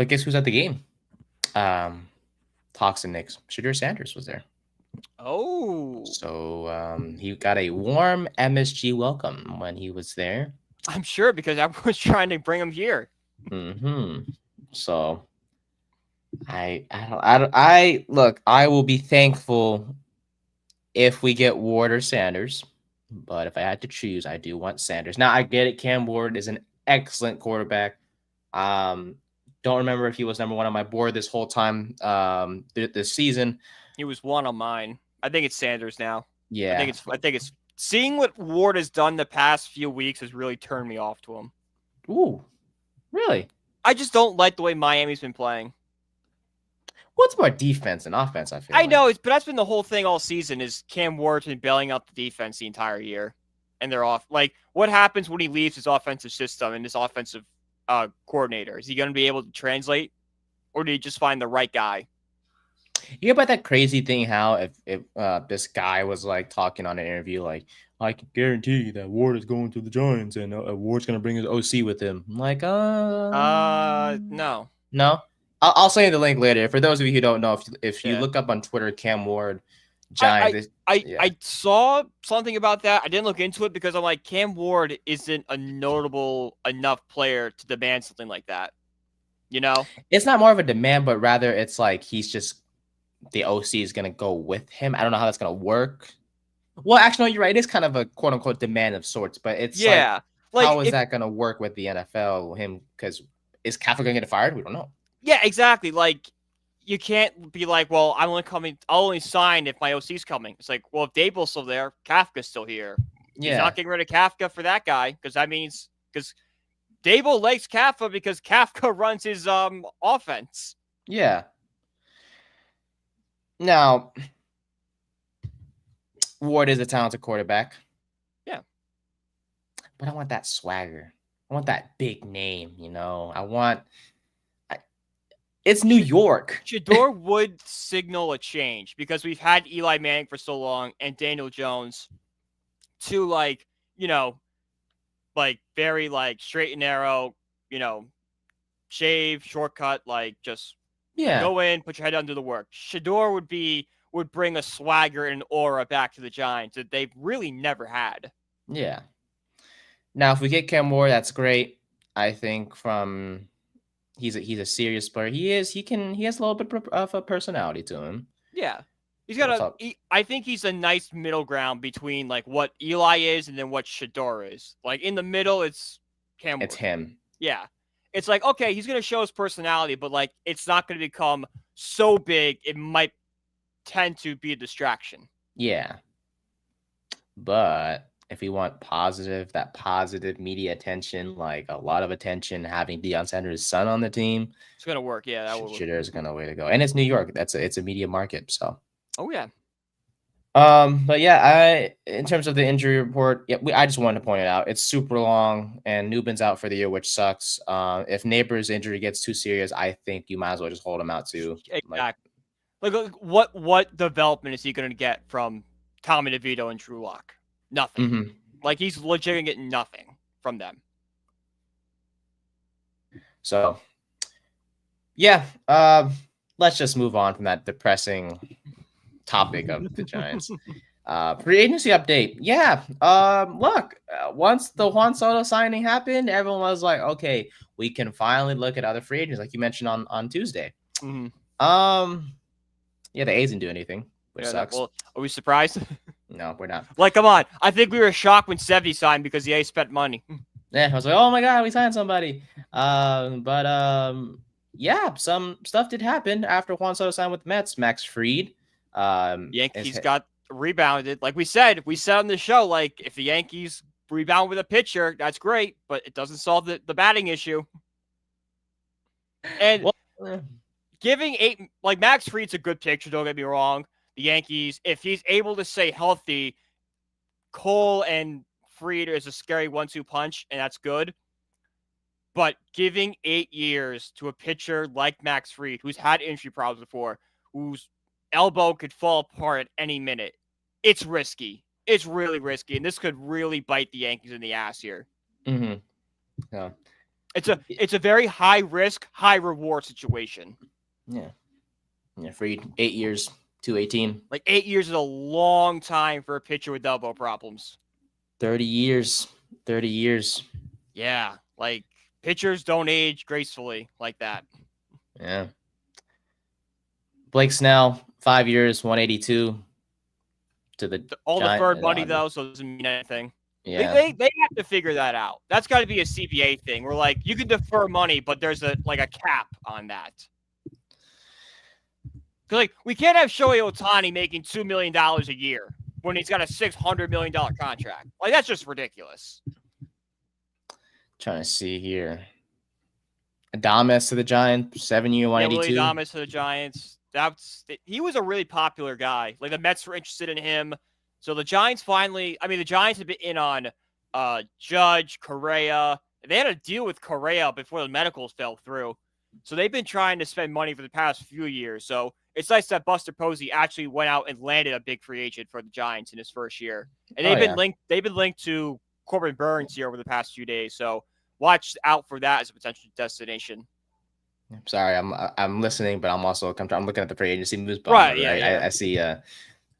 guess who's at the game? Hawks and Knicks. Shadur Sanders was there. Oh. So he got a warm MSG welcome when he was there. I'm sure because everyone's trying to bring him here. Mm-hmm. So I look, I will be thankful if we get Ward or Sanders, but if I had to choose, I do want Sanders. Now I get it. Cam Ward is an excellent quarterback. Don't remember if he was number one on my board this whole time this season. He was one on mine. I think it's Sanders now. Yeah. I think it's seeing what Ward has done the past few weeks has really turned me off to him. Ooh. Really? I just don't like the way Miami's been playing. What's more defense than offense, I feel I know, but that's been the whole thing all season is Cam Ward's been bailing out the defense the entire year. And they're off. Like, what happens when he leaves his offensive system and his offensive coordinator? Is he going to be able to translate? Or do you just find the right guy? You hear about that crazy thing how if this guy was like talking on an interview like, I can guarantee that Ward is going to the Giants and Ward's going to bring his OC with him. I'm like, no. No? I'll send you the link later. For those of you who don't know, if you look up on Twitter, Cam Ward, Giants. I saw something about that. I didn't look into it because I'm like, Cam Ward isn't a notable enough player to demand something like that. You know? It's not more of a demand, but rather it's like he's just the OC is going to go with him. I don't know how that's going to work. Well, actually, no, you're right. It is kind of a quote unquote demand of sorts, but it's like how is that going to work with the NFL? Because is Kafka going to get fired? We don't know. Yeah, exactly. Like, you can't be like, well, I'll only sign if my OC's coming. It's like, well, if Dable's still there, Kafka's still here. Yeah. He's not getting rid of Kafka for that guy because that means Dable likes Kafka because Kafka runs his offense. Yeah. Now, Ward is a talented quarterback. Yeah. But I want that swagger. I want that big name, it's New York. Shador would signal a change because we've had Eli Manning for so long and Daniel Jones to very straight and narrow, shave, shortcut, just go in, put your head under the work. Shador would bring a swagger and aura back to the Giants that they've really never had. Yeah. Now, if we get Cam Ward, that's great. I think he's a serious player. He has a little bit of a personality to him. Yeah. I think he's a nice middle ground between what Eli is and then what Shador is. In the middle, it's Cam Ward. It's him. Yeah. It's okay, he's going to show his personality, but it's not going to become so big it might tend to be a distraction. Yeah. But if we want that positive media attention, a lot of attention, having Deion Sanders' son on the team, it's going to work. Yeah, that will. Shador's going to way to go. And it's New York. It's a media market, so. Oh yeah. But yeah, in terms of the injury report, I just wanted to point it out. It's super long, and Newbin's out for the year, which sucks. If Neighbors' injury gets too serious, I think you might as well just hold him out too. Exactly. What development is he going to get from Tommy DeVito and Drew Lock? Nothing. Mm-hmm. He's legit getting nothing from them. So, yeah. Let's just move on from that depressing topic of the Giants. Free agency update. Yeah. Look, once the Juan Soto signing happened, everyone was like, okay, we can finally look at other free agents, like you mentioned on Tuesday. Mm-hmm. Yeah, the A's didn't do anything, which sucks. Well, are we surprised? No, we're not. Come on. I think we were shocked when Sevy signed because the A's spent money. Yeah, I was like, oh my God, we signed somebody. Yeah, some stuff did happen after Juan Soto signed with the Mets. Max Fried. Yankees got rebounded. We said on the show, if the Yankees rebound with a pitcher, that's great, but it doesn't solve the batting issue. And giving Max Fried's a good pitcher, don't get me wrong. The Yankees, if he's able to stay healthy, Cole and Fried is a scary 1-2 punch, and that's good. But giving 8 years to a pitcher like Max Fried, who's had injury problems before, whose elbow could fall apart at any minute, it's risky. It's really risky, and this could really bite the Yankees in the ass here. Mm-hmm. Yeah. It's a very high risk, high reward situation. Yeah. Yeah, Fried, 8 years, 218. 8 years is a long time for a pitcher with elbow problems. 30 years. 30 years. Yeah. Pitchers don't age gracefully like that. Yeah. Blake Snell, 5 years, 182 to the all the deferred money though, so it doesn't mean anything. Yeah. They have to figure that out. That's got to be a CBA thing. Where you can defer money, but there's a cap on that. Because we can't have Shohei Ohtani making $2 million a year when he's got a $600 million contract. That's just ridiculous. Trying to see here. Adames to the Giants, 7 year, 182. Yeah, Willie Adames to the Giants. He was a really popular guy. The Mets were interested in him. So the Giants the Giants have been in on Judge, Correa. They had a deal with Correa before the medicals fell through. So they've been trying to spend money for the past few years. So it's nice that Buster Posey actually went out and landed a big free agent for the Giants in his first year. And they've been linked to Corbin Burns here over the past few days. So watch out for that as a potential destination. Sorry, I'm listening, but I'm also I'm looking at the free agency moves. Right, yeah. I see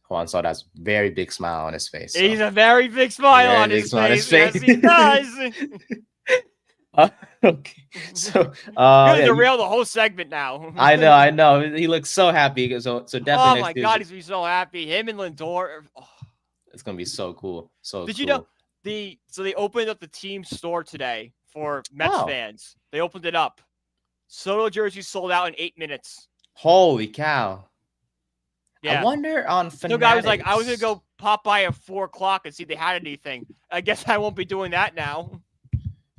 Juan Soto has a very big smile on his face. So. He's a very big smile on his face. Yes, he does. Okay, so gonna derail the whole segment now. I know. He looks so happy. So definitely. Oh my God, he's gonna be so happy. Him and Lindor. It's gonna be so cool. Did you know so they opened up the team store today for Mets fans? They opened it up. Soto jerseys sold out in 8 minutes. Holy cow! Yeah. I wonder on Fanatics. So guy was like, I was gonna go pop by at 4:00 and see if they had anything. I guess I won't be doing that now.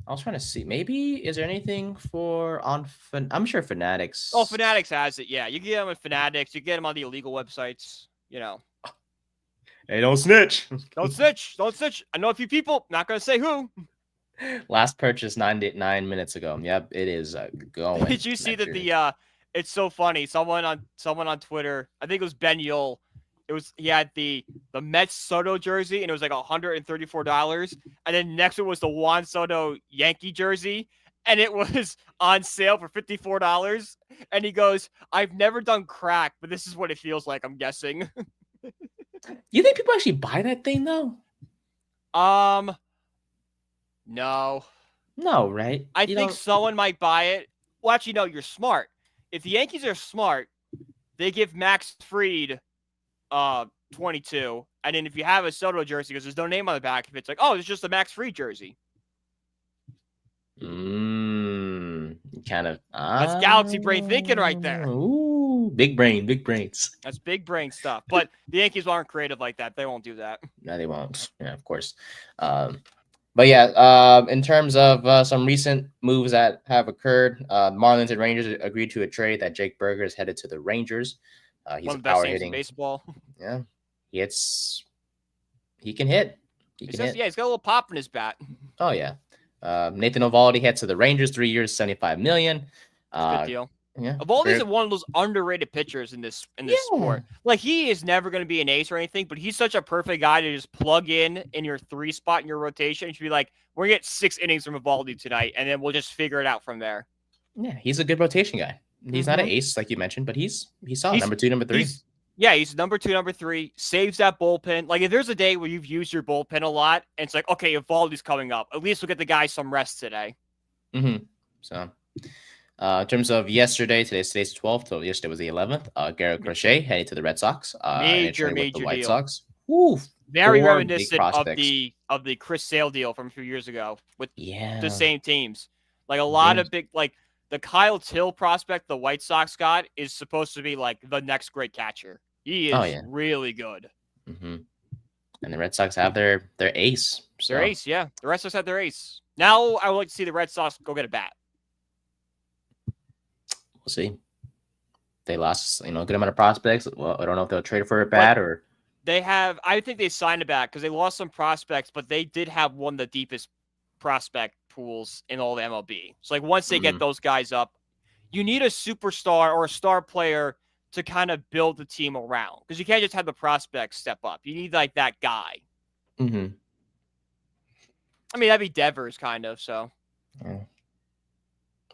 I was trying to see. Maybe is there anything for on? I'm sure Oh, Fanatics. Fanatics has it. Yeah, you get them with Fanatics. You get them on the illegal websites. Hey, don't snitch. Don't snitch. Don't snitch. I know a few people. Not gonna say who. Last purchase 9 minutes ago. Yep, it is going. Did you see That that jersey. it's so funny. Someone on Twitter, I think it was Ben Yule. He had the Mets Soto jersey and it was like $134. And then next it was the Juan Soto Yankee jersey and it was on sale for $54. And he goes, "I've never done crack, but this is what it feels like, I'm guessing." You think people actually buy that thing though? No. No, right? I You think don't. someone might buy it. Well, actually, no, you're smart. If the Yankees are smart, they give Max Fried 22. And then if you have a Soto jersey, because there's no name on the back, if it's like, oh, it's just a Max Fried jersey. Kind of. That's galaxy brain thinking right there. Ooh, big brains. That's big brain stuff. But the Yankees aren't creative like that. They won't do that. No, they won't. Yeah, of course. But yeah, in terms of some recent moves that have occurred, Marlins and Rangers agreed to a trade that Jake Berger is headed to the Rangers. He's One a of the best power names in hitting. baseball. Yeah, he can hit. He can hit. Yeah, he's got a little pop in his bat. Oh yeah. Nathan Eovaldi heads to the Rangers, 3 years, $75 million. Good deal. Yeah. Eovaldi's one of those underrated pitchers in this sport. Like he is never going to be an ace or anything, but he's such a perfect guy to just plug in your 3 spot in your rotation. You should be like, we're gonna get 6 innings from Eovaldi tonight, and then we'll just figure it out from there. Yeah, he's a good rotation guy. He's not an ace like you mentioned, but he's solid. Number 2, number 3. He's number 2, number 3. Saves that bullpen. Like if there's a day where you've used your bullpen a lot, and it's like, okay, Eovaldi's coming up. At least we'll get the guy some rest today. So. In terms of yesterday, today's the 12th, so yesterday was the 11th. Garrett Crochet headed to the Red Sox. Major with the White deal. Sox. Woo, very reminiscent of the Chris Sale deal from a few years ago with the same teams. Like a lot of big, like the Kyle Till prospect the White Sox got is supposed to be like the next great catcher. He is really good. And the Red Sox have their ace. So. Their ace, yeah. The Red Sox have their ace. Now I would like to see the Red Sox go get a bat. We'll see. They lost, a good amount of prospects. Well, I don't know if they'll trade for a bat or they have. I think they signed a bat because they lost some prospects, but they did have one of the deepest prospect pools in all the MLB. So like once they get those guys up, you need a superstar or a star player to kind of build the team around because you can't just have the prospects step up. You need like that guy. I mean, that'd be Devers kind of. So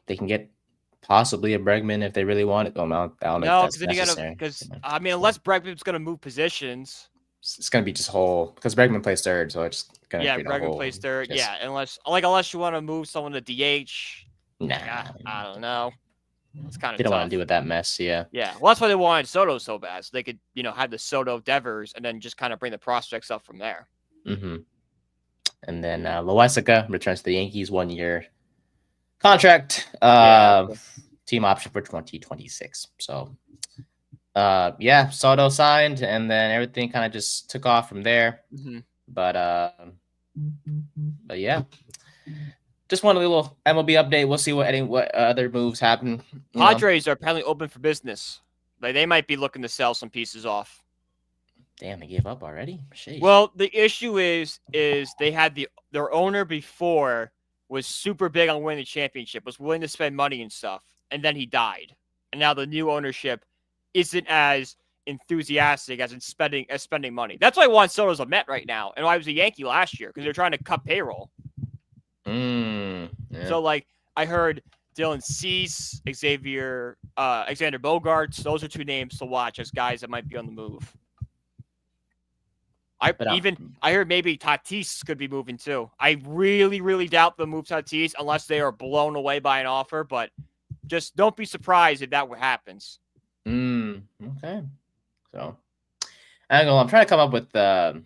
they can get possibly a Bregman if they really want it. Oh, no, I don't know if that's necessary. Unless Bregman's going to move positions. It's going to be just whole because Bregman plays third, so it's going to be Bregman plays third. Yeah, unless you want to move someone to DH. Nah, I don't know. It's kind of they don't want to deal with that mess. Yeah. Yeah. Well, that's why they wanted Soto so bad, so they could have the Soto Devers and then just kind of bring the prospects up from there. And then Loaiza returns to the Yankees, 1 year contract. Team option for 2026. So. Soto signed, and then everything kind of just took off from there. But yeah, just one little MLB update. We'll see what other moves happen. Padres are apparently open for business. Like they might be looking to sell some pieces off. Damn, they gave up already. Sheesh. Well, the issue is they had their owner before was super big on winning the championship, was willing to spend money and stuff, and then he died, and now the new ownership isn't as enthusiastic as spending money. That's why Juan Soto's a Met right now, and why he was a Yankee last year because they're trying to cut payroll. So like I heard Dylan Cease, Xander Bogaerts, those are 2 names to watch as guys that might be on the move. I heard maybe Tatis could be moving too. I really, really doubt they'll move Tatis unless they are blown away by an offer, but just don't be surprised if that happens. Okay. So I'm trying to come up with the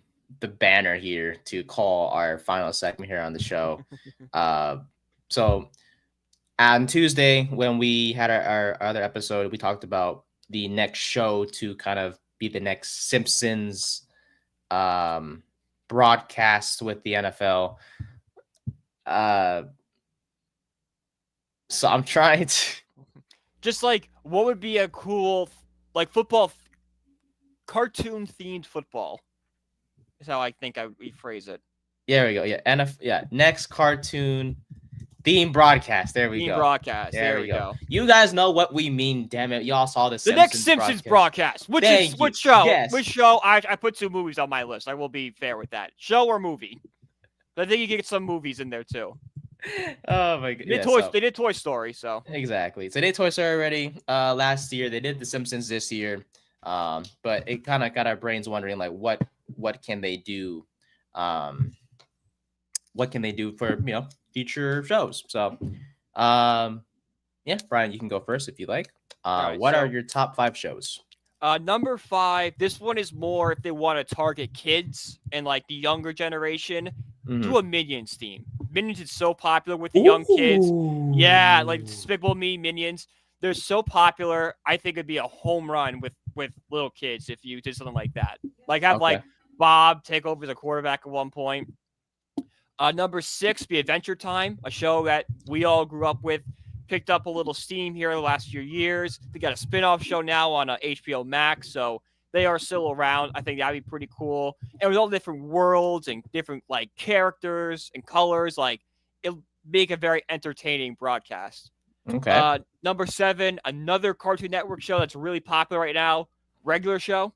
banner here to call our final segment here on the show. So on Tuesday when we had our other episode, we talked about the next show to kind of be the next Simpsons broadcast with the NFL. So I'm trying to. Just like what would be a cool like football cartoon themed football is how I think I rephrase it. There we go. Yeah, next cartoon theme broadcast. There we Theme go. broadcast. There There we we go. go. You guys know what we mean. Damn it, y'all saw the The next Simpsons Simpsons broadcast. broadcast. Which Thank you. show? Yes. Which show? I put 2 movies on my list. I will be fair with that. Show or movie. But I think you get some movies in there too. Oh my god. They did Toy Story, so exactly. So they did Toy Story already last year. They did the Simpsons this year. But it kind of got our brains wondering like what can they do? What can they do for future shows? So yeah, Brian, you can go first if you like. right, what are your top 5 shows? number 5. This one is more if they want to target kids and like the younger generation. Do a Minions theme. Minions is so popular with the young kids. Yeah, like Despicable Me, Minions. They're so popular. I think it'd be a home run with little kids if you did something like that. Like have like Bob take over as a quarterback at one point. Number 6, be Adventure Time, a show that we all grew up with. Picked up a little steam here the last few years. They got a spin-off show now on HBO Max, so they are still around. I think that'd be pretty cool. And with all the different worlds and different like characters and colors, like it'll make a very entertaining broadcast. Okay. Number 7, another Cartoon Network show that's really popular right now, Regular Show.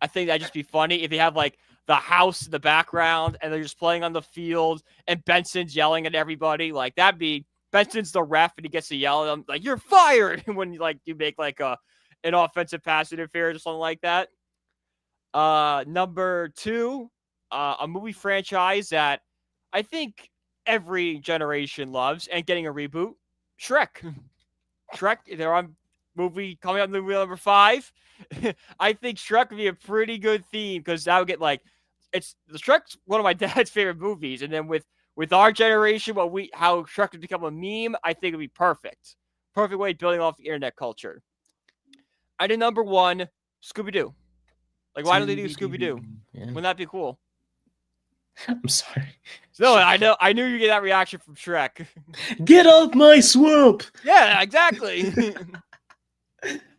I think that'd just be funny if they have like the house in the background and they're just playing on the field and Benson's yelling at everybody. Like that'd be Benson's the ref and he gets to yell at them like you're fired when you make like an offensive pass interference or something like that. Number 2, a movie franchise that I think every generation loves and getting a reboot, Shrek. Shrek, they're on movie coming up movie number 5. I think Shrek would be a pretty good theme because that would get like Shrek's one of my dad's favorite movies, and then with our generation, how Shrek has become a meme, I think it'd be perfect. Perfect way of building off the internet culture. I did number 1, Scooby-Doo. Like, why don't they do Scooby-Doo? Yeah. Wouldn't that be cool? I'm sorry. No, I knew you get that reaction from Shrek. Get off my swamp! Yeah, exactly.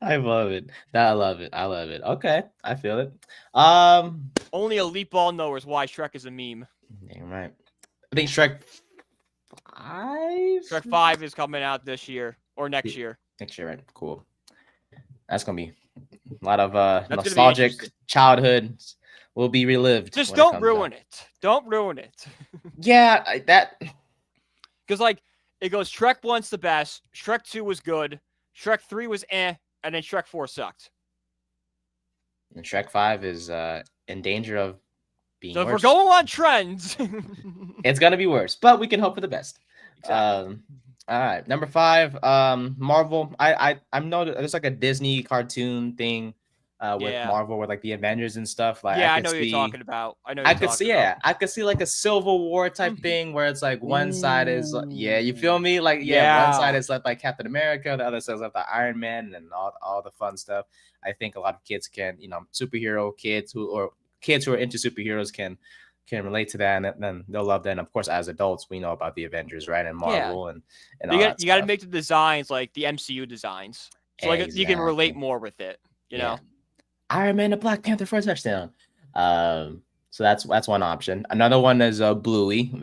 I love it. I love it. Okay, I feel it. Only elite ball knowers why Shrek is a meme. Damn right. I think Shrek 5. Shrek 5 is coming out this year or next year. Next year, right? Cool. That's gonna be a lot of nostalgic childhood will be relived. Just don't ruin it. Don't ruin it. Yeah, that because like it goes Shrek 1's the best, Shrek 2 was good, Shrek 3 was and then Shrek 4 sucked. And Shrek 5 is in danger of being so worse. If we're going on trends, it's gonna be worse, but we can hope for the best. Exactly. All right, number 5, Marvel. I'm there's like a Disney cartoon thing with Marvel, with like the Avengers and stuff. Like, I know what you're talking about. I could see like a Civil War type thing where it's like one side is you feel me? Like one side is led by Captain America, the other side is led by Iron Man, and all the fun stuff. I think a lot of kids can, superhero kids who are into superheroes can relate to that, and then they'll love that. And of course, as adults, we know about the Avengers, right? And Marvel and you got to make the designs like the MCU designs, so like you can relate more with it. You know, Iron Man and Black Panther for a touchdown. So that's one option. Another one is Bluey.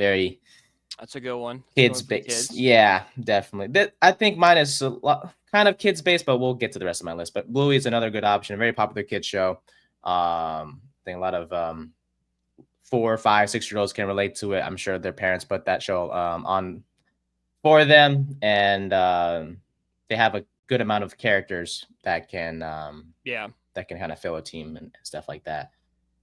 That's a good one. Kids based. Yeah, definitely. I think mine is kind of kids based, but we'll get to the rest of my list. But Bluey is another good option. A very popular kids show. I think a lot of 4, 5, 6-year-olds can relate to it. I'm sure their parents put that show on for them, and they have a good amount of characters that can kind of fill a team and stuff like that.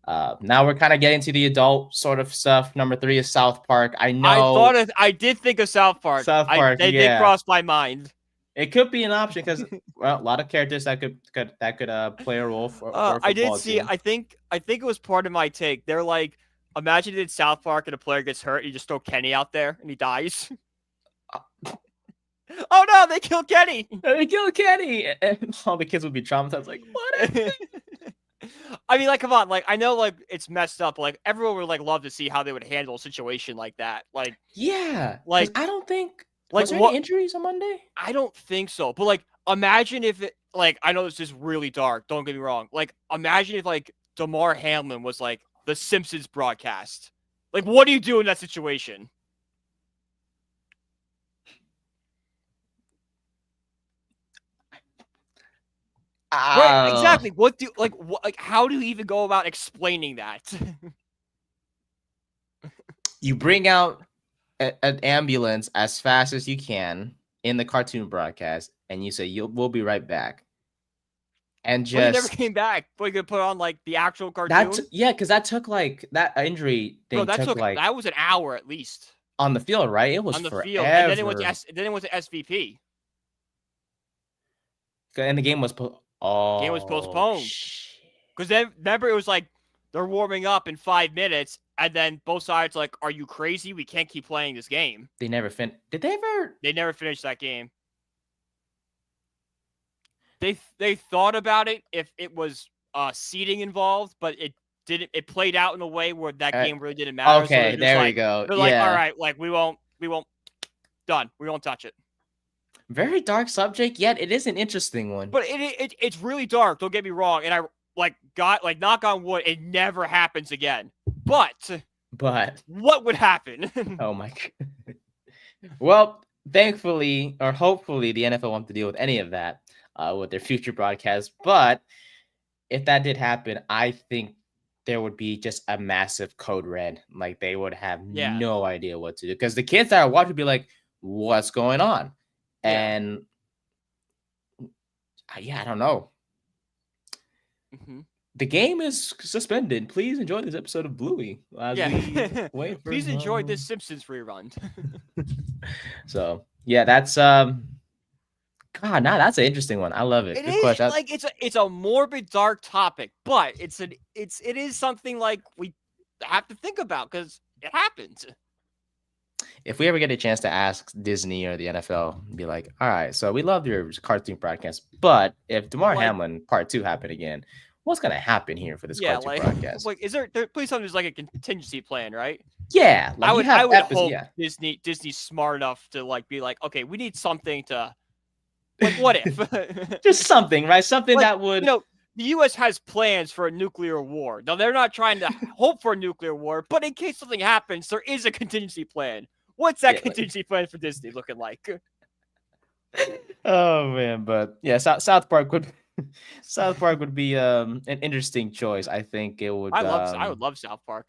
Now we're kind of getting to the adult sort of stuff. Number 3 is South Park. I know. I did think of South Park. They did cross my mind. It could be an option because a lot of characters that could play a role for I did see. Team. I think it was part of my take. They're like, imagine you did South Park and a player gets hurt, you just throw Kenny out there and he dies. Oh no, they killed Kenny! They killed Kenny! And all the kids would be traumatized, like, what? I mean, like, come on, like, I know, like, it's messed up, but, like, everyone would, like, love to see how they would handle a situation like that. Like, yeah. Like, I don't think Like, was there what? any injuries on Monday? I don't think so. But like, imagine if it, like, I know this is really dark. Don't get me wrong. Like, imagine if like Damar Hamlin was like the Simpsons broadcast. Like, what do you do in that situation? Right, exactly. What do like? What, like, how do you even go about explaining that? You bring out an ambulance as fast as you can in the cartoon broadcast, and you say we'll be right back. And But he never just came back. But he could put on like the actual cartoon. because that took like that injury Bro, thing took like that was an hour at least on the field, right? It was on the field, and then it went to forever. SVP. And the game was Game was postponed shit. because then remember it was like they're warming up in 5 minutes, and then both sides like, "Are you crazy? We can't keep playing this game." They never Did they ever? They never finished that game. They thought about it if it was seeding involved, but it didn't. It played out in a way where that game really didn't matter. Okay, so there like, we go. They're like, all right, like we won't, done. We won't touch it. Very dark subject, yet it is an interesting one. But it's really dark. Don't get me wrong. And I like knock on wood, it never happens again. But what would happen? Oh my god. Well, thankfully or hopefully the NFL won't have to deal with any of that with their future broadcasts. But if that did happen, I think there would be just a massive code red. Like they would have no idea what to do. Because the kids that are watching would be like, what's going on? And I don't know. Mm-hmm. The game is suspended. Please enjoy this episode of Bluey. Wait for Please enjoy this Simpsons rerun. So yeah, that's God, now that's an interesting one. I love it. It is question. like it's a morbid, dark topic, but it is something like we have to think about because it happens. If we ever get a chance to ask Disney or the NFL, be like, all right, so we love your cartoon broadcast, but if Damar Hamlin Part 2 happened again, what's gonna happen here for this cartoon broadcast? Like, is there please tell me there's like a contingency plan, right? Yeah, like I would hope Disney's smart enough to like be like, okay, we need something to like, what if? Just something, right? Something that would, the U.S. has plans for a nuclear war. Now they're not trying to hope for a nuclear war, but in case something happens, there is a contingency plan. What's that contingency plan for Disney looking like? Oh man, but yeah, South Park would be an interesting choice. I think it would. I would love South Park.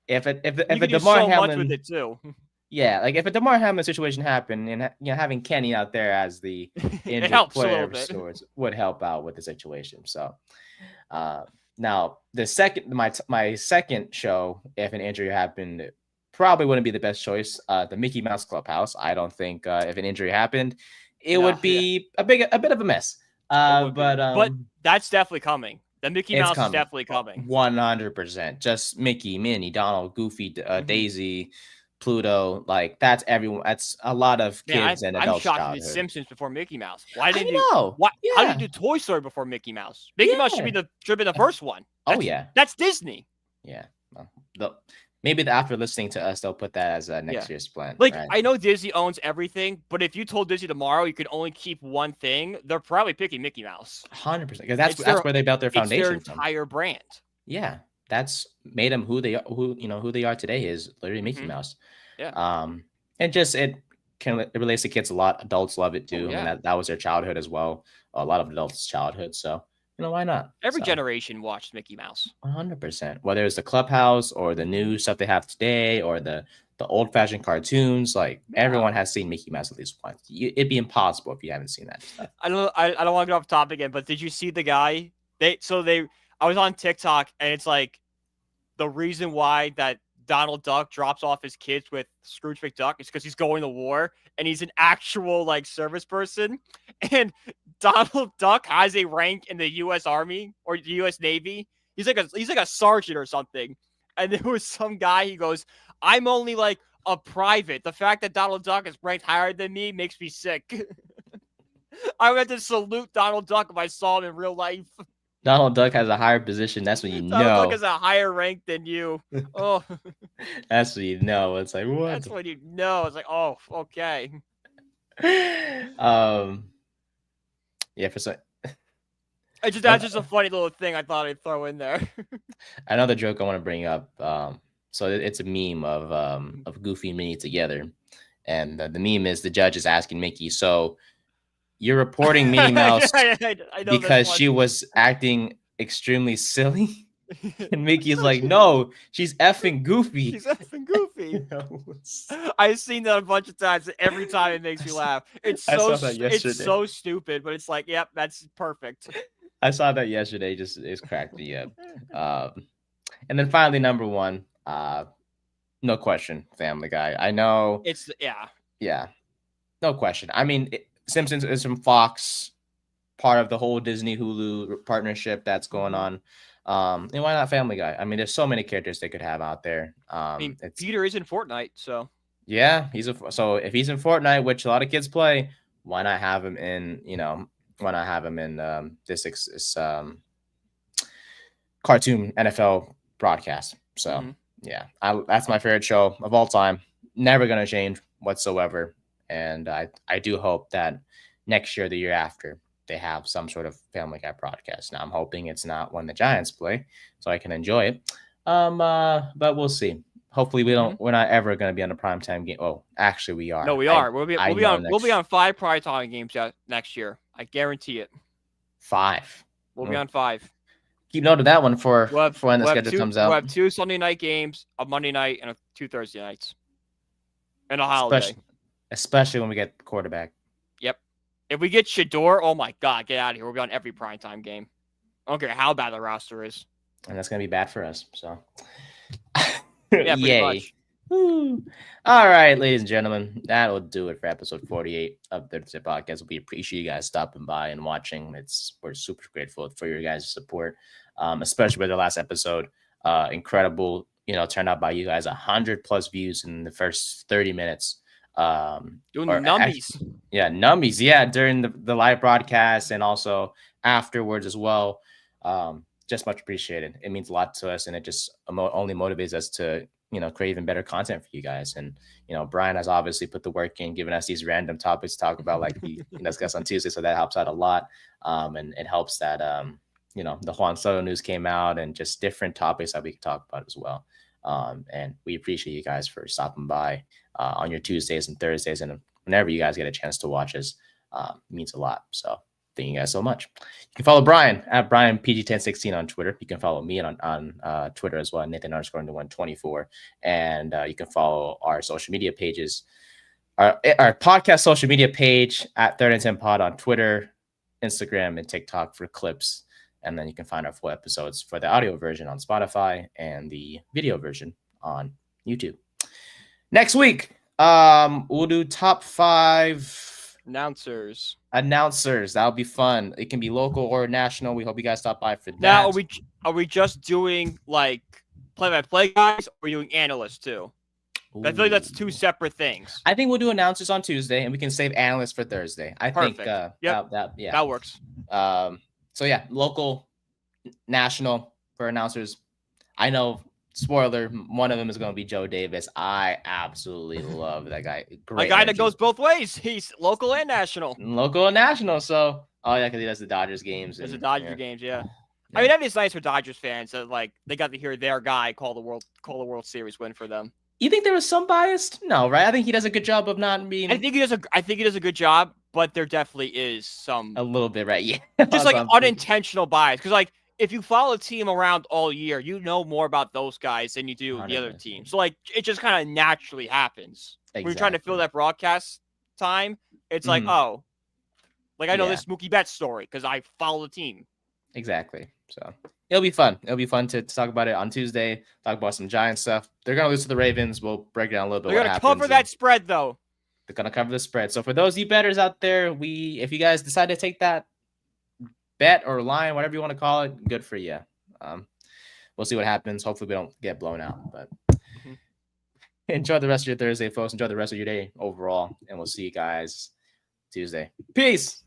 If a Damar Hamlin, much with it too. Yeah, like if a Damar Hamlin situation happened, and having Kenny out there as the injured player of sorts would help out with the situation. So, now the second my second show, if an injury happened, probably wouldn't be the best choice. The Mickey Mouse Clubhouse. I don't think if an injury happened, it would be a bit of a mess. But that's definitely coming. The Mickey Mouse is definitely coming. 100%. Just Mickey, Minnie, Donald, Goofy, Daisy, Pluto. Like that's everyone. That's a lot of kids and adults. I'm shocked it's Simpsons before Mickey Mouse. Why didn't you know? Why? Yeah. How did you do Toy Story before Mickey Mouse? Mickey Mouse should be the first one. That's Disney. Yeah. Well, maybe after listening to us, they'll put that as a next year's plan. Like, right? I know Disney owns everything, but if you told Disney tomorrow you could only keep one thing, they're probably picking Mickey Mouse. 100%, because that's where they built their foundation. It's their entire brand. Yeah, that's made them who they are. Who they are today is literally Mickey Mouse. Yeah. And just it relates to kids a lot. Adults love it too. I mean, that was their childhood as well. A lot of adults' childhood. So why not? Every generation watched Mickey Mouse. 100%. Whether it's the Clubhouse or the new stuff they have today or the old-fashioned cartoons, like everyone has seen Mickey Mouse at least once. It'd be impossible if you haven't seen that stuff. I don't want to get off topic again, but did you see the guy? I was on TikTok and it's like the reason why that Donald Duck drops off his kids with Scrooge McDuck is because he's going to war and he's an actual like service person. And Donald Duck has a rank in the U.S. Army or the U.S. Navy. He's like a sergeant or something. And there was some guy, he goes, I'm only like a private. The fact that Donald Duck is ranked higher than me makes me sick. I would have to salute Donald Duck if I saw him in real life. Donald Duck has a higher position. That's when you know. Donald Duck has a higher rank than you. Oh. That's when you know. It's like, what? That's when you know. It's like, oh, okay. Yeah, for so That's just a funny little thing I thought I'd throw in there. another joke I want to bring up. So it's a meme of Goofy and Minnie together, and the meme is the judge is asking Mickey, so you're reporting Minnie Mouse I know this because one. she was acting extremely silly, and Mickey's like, no, she's effing goofy. She's effing goofy. I've seen that a bunch of times. Every time it makes me laugh. It's so stupid, but it's like, yep, that's perfect. I saw that yesterday. Just it's cracked me up. And then finally, number one, no question, Family Guy. I know yeah, no question. I mean, Simpsons is from Fox, part of the whole Disney Hulu partnership that's going on. And why not Family Guy? I mean, there's so many characters they could have out there. I mean, Peter is in Fortnite, so yeah, so if he's in Fortnite, which a lot of kids play, why not have him in? Why not have him in this cartoon NFL broadcast? So yeah, that's my favorite show of all time. Never gonna change whatsoever. And I do hope that next year, the year after, they have some sort of Family Guy broadcast. Now I'm hoping it's not when the Giants play, so I can enjoy it. But we'll see. Hopefully we're not ever going to be on a primetime game. Oh, actually we are. No, we are. We'll be on 5 primetime games next year. I guarantee it. 5. We'll be on 5. Keep note of that one for when the schedule comes out. We'll have 2 Sunday night games, a Monday night, and 2 Thursday nights. And a holiday. Especially when we get the quarterback. Yep. If we get Shador, oh my God, get out of here. We'll be on every primetime game. I don't care how bad the roster is. And that's going to be bad for us. So, yeah, pretty much. Woo. All right, ladies and gentlemen, that will do it for episode 48 of the Thursday Podcast. We appreciate you guys stopping by and watching. We're super grateful for your guys' support, especially with the last episode. Incredible, turned out by you guys. 100+ views in the first 30 minutes. Doing numbies. Numbies. Yeah, during the live broadcast and also afterwards as well. Just much appreciated. It means a lot to us, and it just only motivates us to create even better content for you guys. And Brian has obviously put the work in, giving us these random topics to talk about, like we discussed on Tuesday, so that helps out a lot. And it helps that the Juan Soto news came out, and just different topics that we can talk about as well. And we appreciate you guys for stopping by on your Tuesdays and Thursdays, and whenever you guys get a chance to watch us. It means a lot. So thank you guys so much. You can follow Brian at BrianPG1016 on Twitter. You can follow me on Twitter as well, Nathan_124. And you can follow our social media pages, our podcast social media page at Third and 10 Pod on Twitter, Instagram, and TikTok for clips. And then you can find our full episodes for the audio version on Spotify and the video version on YouTube. Next week, we'll do top 5 announcers. That'll be fun. It can be local or national. We hope you guys stop by for that. Now, are we just doing like play-by-play guys, or are we doing analysts too? Ooh. I feel like that's 2 separate things. I think we'll do announcers on Tuesday, and we can save analysts for Thursday. Perfect. Think that works. So yeah, local, national for announcers. I know. Spoiler, one of them is going to be Joe Davis. I absolutely love that guy. Great guy that goes both ways. He's local and national. So, because he does the Dodgers games. Does the Dodgers games, yeah. I mean, that is nice for Dodgers fans that they got to hear their guy call the World Series win for them. You think there was some bias? No, right? I think he does a good job of not being. I think he does a good job, but there definitely is a little bit, right? Yeah, just unintentional bias, because if you follow a team around all year, you know more about those guys than you do the other team. So, it just kind of naturally happens. Exactly. When you're trying to fill that broadcast time, it's I know this Mookie Betts story because I follow the team. Exactly. So, it'll be fun. It'll be fun to talk about it on Tuesday, talk about some Giants stuff. They're going to lose to the Ravens. We'll break down a little bit They're going to cover that spread, though. They're going to cover the spread. So, for those of you bettors out there, if you guys decide to take that bet or line, whatever you want to call it, good for you. We'll see what happens. Hopefully we don't get blown out, but enjoy the rest of your Thursday, folks. Enjoy the rest of your day overall, and we'll see you guys Tuesday. Peace.